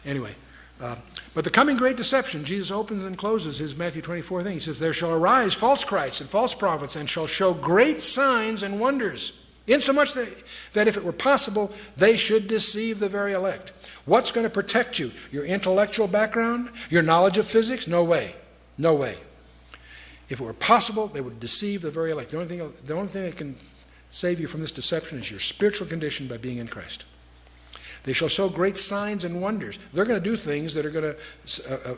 Anyway, but the coming great deception, Jesus opens and closes his Matthew 24 thing. He says, there shall arise false Christs and false prophets, and shall show great signs and wonders, insomuch that if it were possible, they should deceive the very elect. What's going to protect you? Your intellectual background? Your knowledge of physics? No way. No way. If it were possible, they would deceive the very elect. The only thing that can save you from this deception is your spiritual condition by being in Christ. They shall show great signs and wonders. They're going to do things that are going to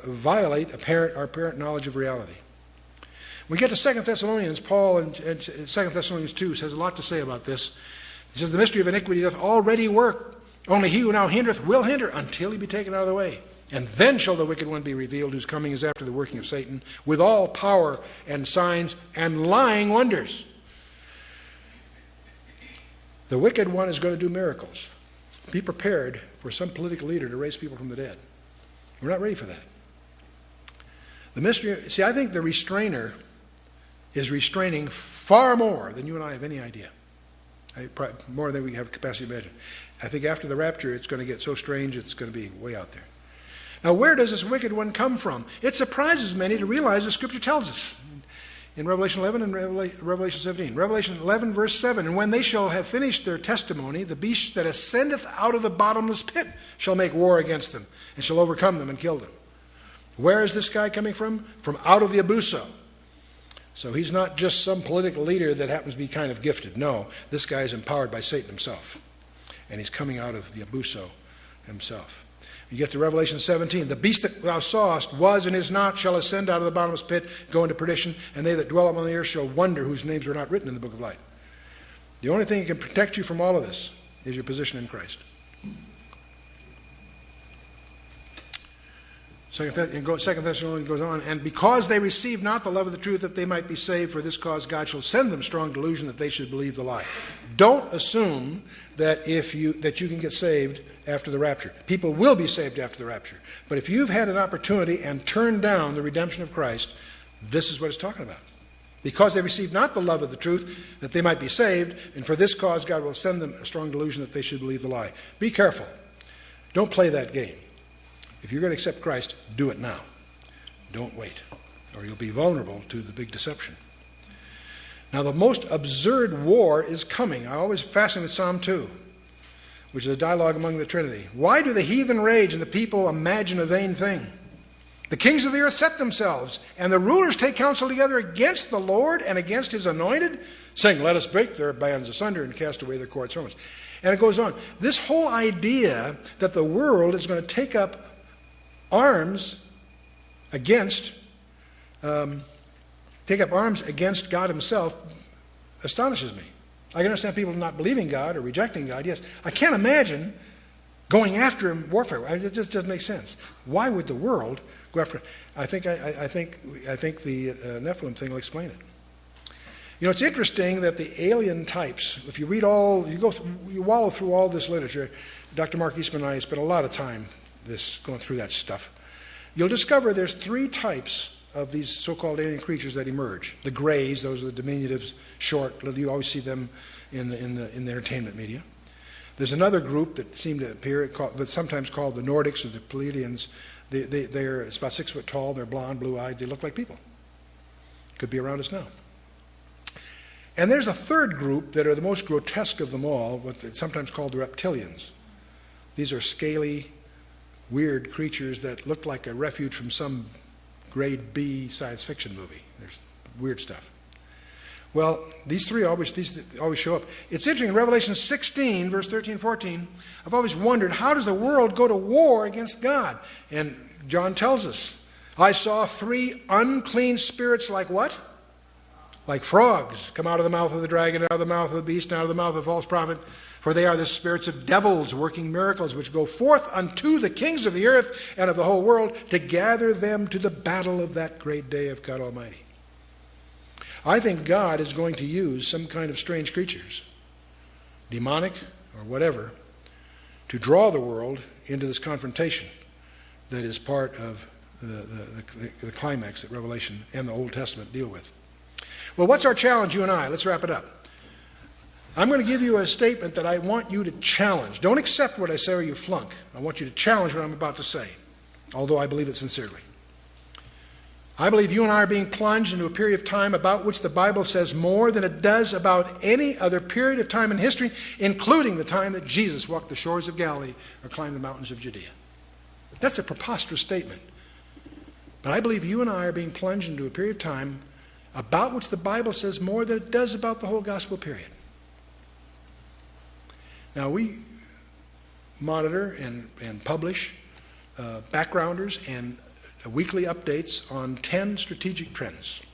violate our apparent knowledge of reality. When we get to 2 Thessalonians, Paul in 2 Thessalonians 2 has a lot to say about this. He says, the mystery of iniquity doth already work. Only he who now hindereth will hinder until he be taken out of the way. And then shall the wicked one be revealed, whose coming is after the working of Satan, with all power and signs and lying wonders. The wicked one is going to do miracles. Be prepared for some political leader to raise people from the dead. We're not ready for that. The mystery, see, I think the restrainer is restraining far more than you and I have any idea. More than we have capacity to imagine. I think after the rapture, it's going to get so strange, it's going to be way out there. Now, where does this wicked one come from? It surprises many to realize the Scripture tells us. In Revelation 11 and Revelation 17. Revelation 11, verse 7, and when they shall have finished their testimony, the beast that ascendeth out of the bottomless pit shall make war against them, and shall overcome them and kill them. Where is this guy coming from? From out of the abuso. So he's not just some political leader that happens to be kind of gifted. No, this guy is empowered by Satan himself. And he's coming out of the abuso himself. You get to Revelation 17. The beast that thou sawest was and is not, shall ascend out of the bottomless pit, go into perdition, and they that dwell upon the earth shall wonder whose names are not written in the book of life. The only thing that can protect you from all of this is your position in Christ. Second Thessalonians goes on, and because they received not the love of the truth that they might be saved, for this cause God shall send them strong delusion that they should believe the lie. Don't assume that you can get saved after the rapture. People will be saved after the rapture. But if you've had an opportunity and turned down the redemption of Christ, this is what it's talking about. Because they received not the love of the truth that they might be saved, and for this cause God will send them a strong delusion that they should believe the lie. Be careful. Don't play that game. If you're going to accept Christ, do it now. Don't wait, or you'll be vulnerable to the big deception. Now, the most absurd war is coming. I always fascinate with Psalm 2, which is a dialogue among the Trinity. Why do the heathen rage and the people imagine a vain thing? The kings of the earth set themselves, and the rulers take counsel together against the Lord and against his anointed, saying, let us break their bands asunder and cast away their cords from us. And it goes on. This whole idea that the world is going to take up arms against God himself astonishes me. I can understand people not believing God or rejecting God, yes. I can't imagine going after him warfare. It just doesn't make sense. Why would the world go after him? I think the Nephilim thing will explain it. You know, it's interesting that the alien types, if you read you wallow through all this literature, Dr. Mark Eastman and I spent a lot of time going through that stuff. You'll discover there's three types of these so-called alien creatures that emerge. The grays, those are the diminutives, short, you always see them in the entertainment media. There's another group that seem to appear, but sometimes called the Nordics or the Pleiadians. They're about 6 foot tall, they're blonde, blue-eyed, they look like people. Could be around us now. And there's a third group that are the most grotesque of them all, what's sometimes called the reptilians. These are scaly, weird creatures that look like a refuge from some grade B science fiction movie. There's weird stuff. Well, these three always show up. It's interesting, in Revelation 16, verse 13 and 14, I've always wondered, how does the world go to war against God? And John tells us, I saw 3 unclean spirits like what? Like frogs come out of the mouth of the dragon, out of the mouth of the beast, and out of the mouth of the false prophet. For they are the spirits of devils working miracles, which go forth unto the kings of the earth and of the whole world to gather them to the battle of that great day of God Almighty. I think God is going to use some kind of strange creatures, demonic or whatever, to draw the world into this confrontation that is part of the climax that Revelation and the Old Testament deal with. Well, what's our challenge, you and I? Let's wrap it up. I'm going to give you a statement that I want you to challenge. Don't accept what I say or you flunk. I want you to challenge what I'm about to say, although I believe it sincerely. I believe you and I are being plunged into a period of time about which the Bible says more than it does about any other period of time in history, including the time that Jesus walked the shores of Galilee or climbed the mountains of Judea. That's a preposterous statement. But I believe you and I are being plunged into a period of time about which the Bible says more than it does about the whole gospel period. Now, we monitor and publish backgrounders and weekly updates on 10 strategic trends.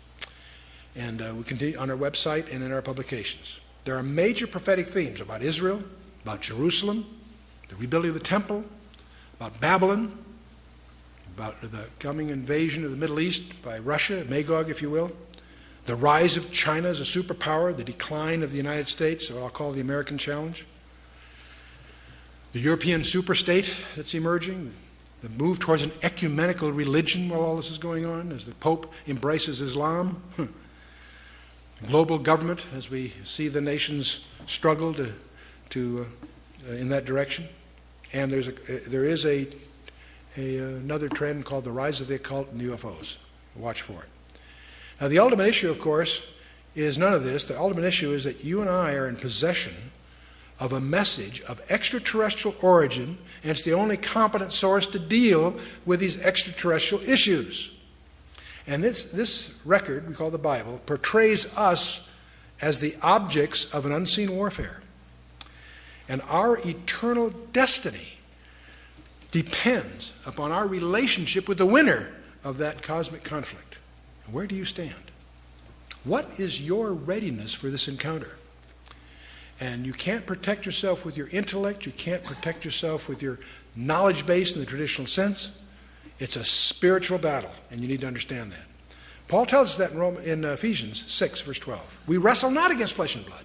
And we continue on our website and in our publications. There are major prophetic themes about Israel, about Jerusalem, the rebuilding of the temple, about Babylon, about the coming invasion of the Middle East by Russia, Magog, if you will, the rise of China as a superpower, the decline of the United States, what I'll call the American challenge, the European superstate that's emerging, the move towards an ecumenical religion while all this is going on, as the Pope embraces Islam, global government as we see the nations struggle to in that direction, and there is another trend called the rise of the occult and UFOs. Watch for it. Now, the ultimate issue, of course, is none of this. The ultimate issue is that you and I are in possession of a message of extraterrestrial origin, and it's the only competent source to deal with these extraterrestrial issues. And this record, we call the Bible, portrays us as the objects of an unseen warfare. And our eternal destiny depends upon our relationship with the winner of that cosmic conflict. And where do you stand? What is your readiness for this encounter? And you can't protect yourself with your intellect. You can't protect yourself with your knowledge base in the traditional sense. It's a spiritual battle, and you need to understand that. Paul tells us that in Ephesians 6, verse 12. We wrestle not against flesh and blood,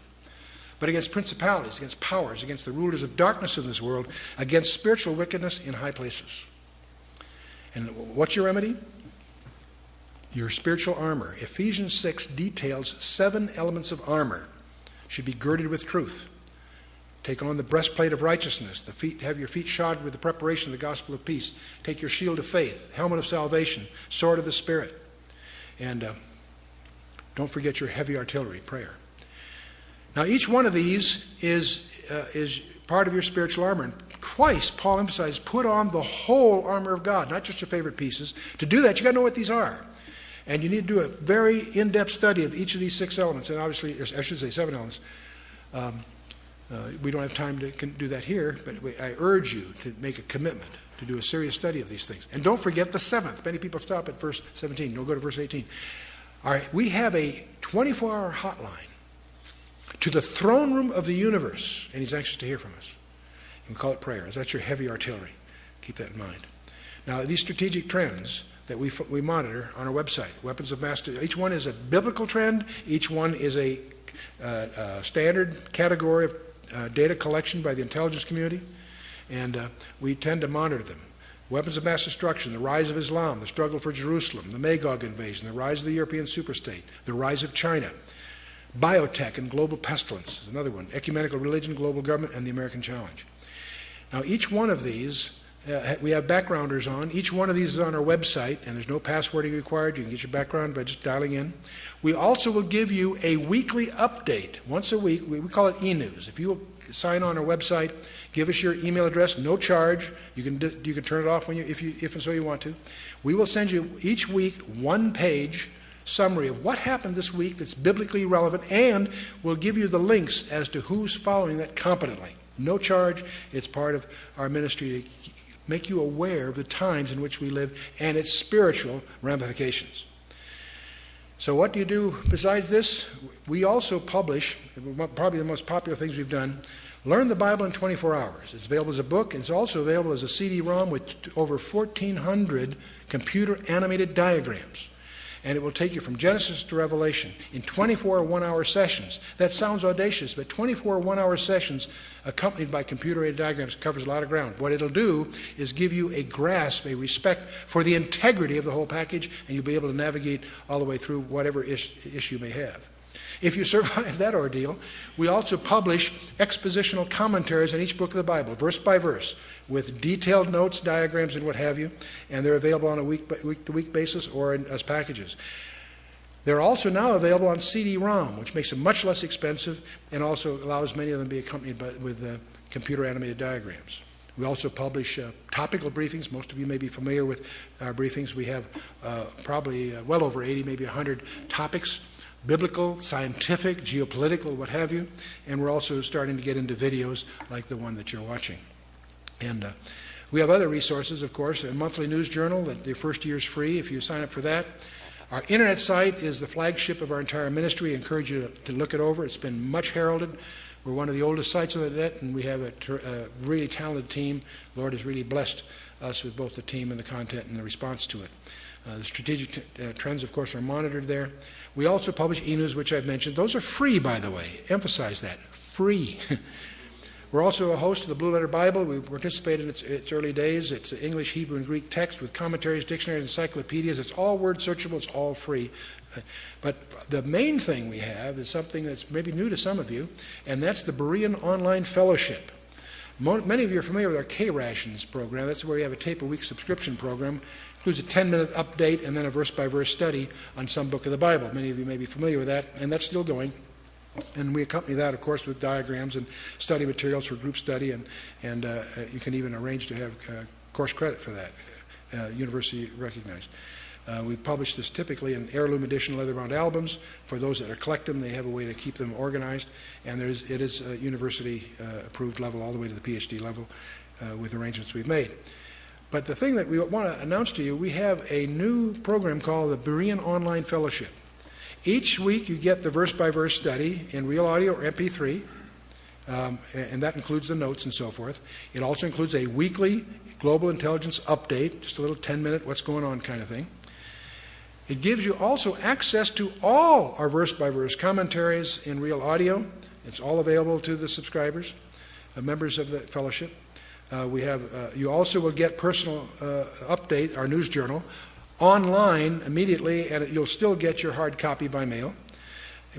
but against principalities, against powers, against the rulers of darkness of this world, against spiritual wickedness in high places. And what's your remedy? Your spiritual armor. Ephesians 6 details 7 elements of armor. Should be girded with truth. Take on the breastplate of righteousness. Have your feet shod with the preparation of the gospel of peace. Take your shield of faith, helmet of salvation, sword of the Spirit. And don't forget your heavy artillery, prayer. Now, each one of these is part of your spiritual armor. And twice, Paul emphasized, put on the whole armor of God, not just your favorite pieces. To do that, you got to know what these are. And you need to do a very in-depth study of each of these 6 elements, and obviously, I should say 7 elements. We don't have time to do that here, but I urge you to make a commitment to do a serious study of these things. And don't forget the 7th. Many people stop at verse 17. Don't go to verse 18. All right, we have a 24-hour hotline to the throne room of the universe, and he's anxious to hear from us. You can call it prayer. That's your heavy artillery. Keep that in mind. Now, these strategic trends that we monitor on our website, Weapons of Mass, each one is a biblical trend, each one is a standard category of data collection by the intelligence community, and we tend to monitor them. Weapons of mass destruction, the rise of Islam, the struggle for Jerusalem, the Magog invasion, the rise of the European superstate, the rise of China, biotech and global pestilence is another one, ecumenical religion, global government, and the American challenge. Now, each one of these we have backgrounders on. Each one of these is on our website, and there's no passwording required. You can get your background by just dialing in. We also will give you a weekly update. Once a week, we call it e-news. If you will sign on our website, give us your email address, no charge. You can turn it off if and so you want to. We will send you each week 1-page summary of what happened this week that's biblically relevant, and we'll give you the links as to who's following that competently. No charge. It's part of our ministry to make you aware of the times in which we live and its spiritual ramifications. So what do you do besides this? We also publish, probably the most popular things we've done, Learn the Bible in 24 Hours. It's available as a book, and it's also available as a CD-ROM with over 1,400 computer-animated diagrams. And it will take you from Genesis to Revelation in 24 one-hour sessions. That sounds audacious, but 24 one-hour sessions accompanied by computer-aided diagrams covers a lot of ground. What it'll do is give you a grasp, a respect for the integrity of the whole package, and you'll be able to navigate all the way through whatever issue you may have. If you survive that ordeal, we also publish expositional commentaries on each book of the Bible, verse by verse, with detailed notes, diagrams, and what have you, and they're available on a week-to-week basis or as packages. They're also now available on CD-ROM, which makes them much less expensive and also allows many of them to be accompanied with computer-animated diagrams. We also publish topical briefings. Most of you may be familiar with our briefings. We have probably well over 80, maybe 100 topics, biblical, scientific, geopolitical, what have you. And we're also starting to get into videos like the one that you're watching. And we have other resources, of course, a monthly news journal that the first year is free if you sign up for that. Our internet site is the flagship of our entire ministry. I encourage you to look it over. It's been much heralded. We're one of the oldest sites on the net, and we have a really talented team. The Lord has really blessed us with both the team and the content and the response to it. The strategic trends, of course, are monitored there. We also publish e-news, which I've mentioned. Those are free, by the way. Emphasize that. Free. We're also a host of the Blue Letter Bible. We participate in its early days. It's English, Hebrew, and Greek text with commentaries, dictionaries, encyclopedias. It's all word searchable. It's all free. But the main thing we have is something that's maybe new to some of you, and that's the Berean Online Fellowship. Many of you are familiar with our K-Rations program. That's where we have a tape-a-week subscription program. It includes a 10-minute update and then a verse-by-verse study on some book of the Bible. Many of you may be familiar with that, and that's still going. And we accompany that, of course, with diagrams and study materials for group study, and you can even arrange to have course credit for that, university recognized. We publish this typically in heirloom edition leather-bound albums. For those that collect them, they have a way to keep them organized, and it is a university-approved level all the way to the PhD level with arrangements we've made. But the thing that we want to announce to you, we have a new program called the Berean Online Fellowship. Each week you get the verse-by-verse study in real audio or MP3, and that includes the notes and so forth. It also includes a weekly global intelligence update, just a little 10-minute what's going on kind of thing. It gives you also access to all our verse-by-verse commentaries in real audio. It's all available to the subscribers, members of the fellowship. You also will get personal update, our news journal, online immediately, and you'll still get your hard copy by mail.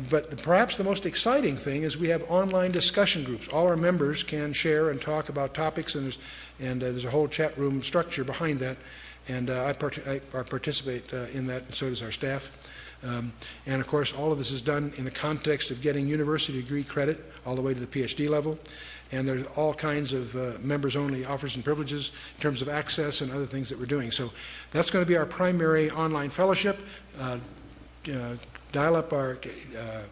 But perhaps the most exciting thing is we have online discussion groups. All our members can share and talk about topics, and there's a whole chat room structure behind that. And I participate in that, and so does our staff. And of course, all of this is done in the context of getting university degree credit all the way to the PhD level. And there's all kinds of members-only offers and privileges in terms of access and other things that we're doing. So that's going to be our primary online fellowship. Dial up our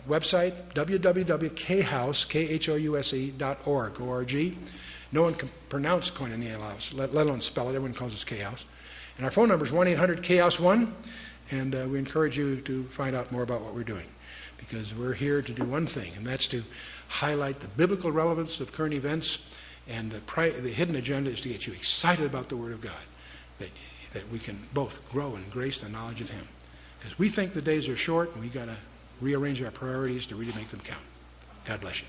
website, www.khouse.org, O-R-G. No one can pronounce Koinonia Laos, let alone spell it. Everyone calls us K-House. And our phone number is 1-800-KHOUSE-1, and we encourage you to find out more about what we're doing, because we're here to do one thing, and that's to highlight the biblical relevance of current events, and the hidden agenda is to get you excited about the Word of God, that we can both grow in grace and knowledge of Him. Because we think the days are short, and we've got to rearrange our priorities to really make them count. God bless you.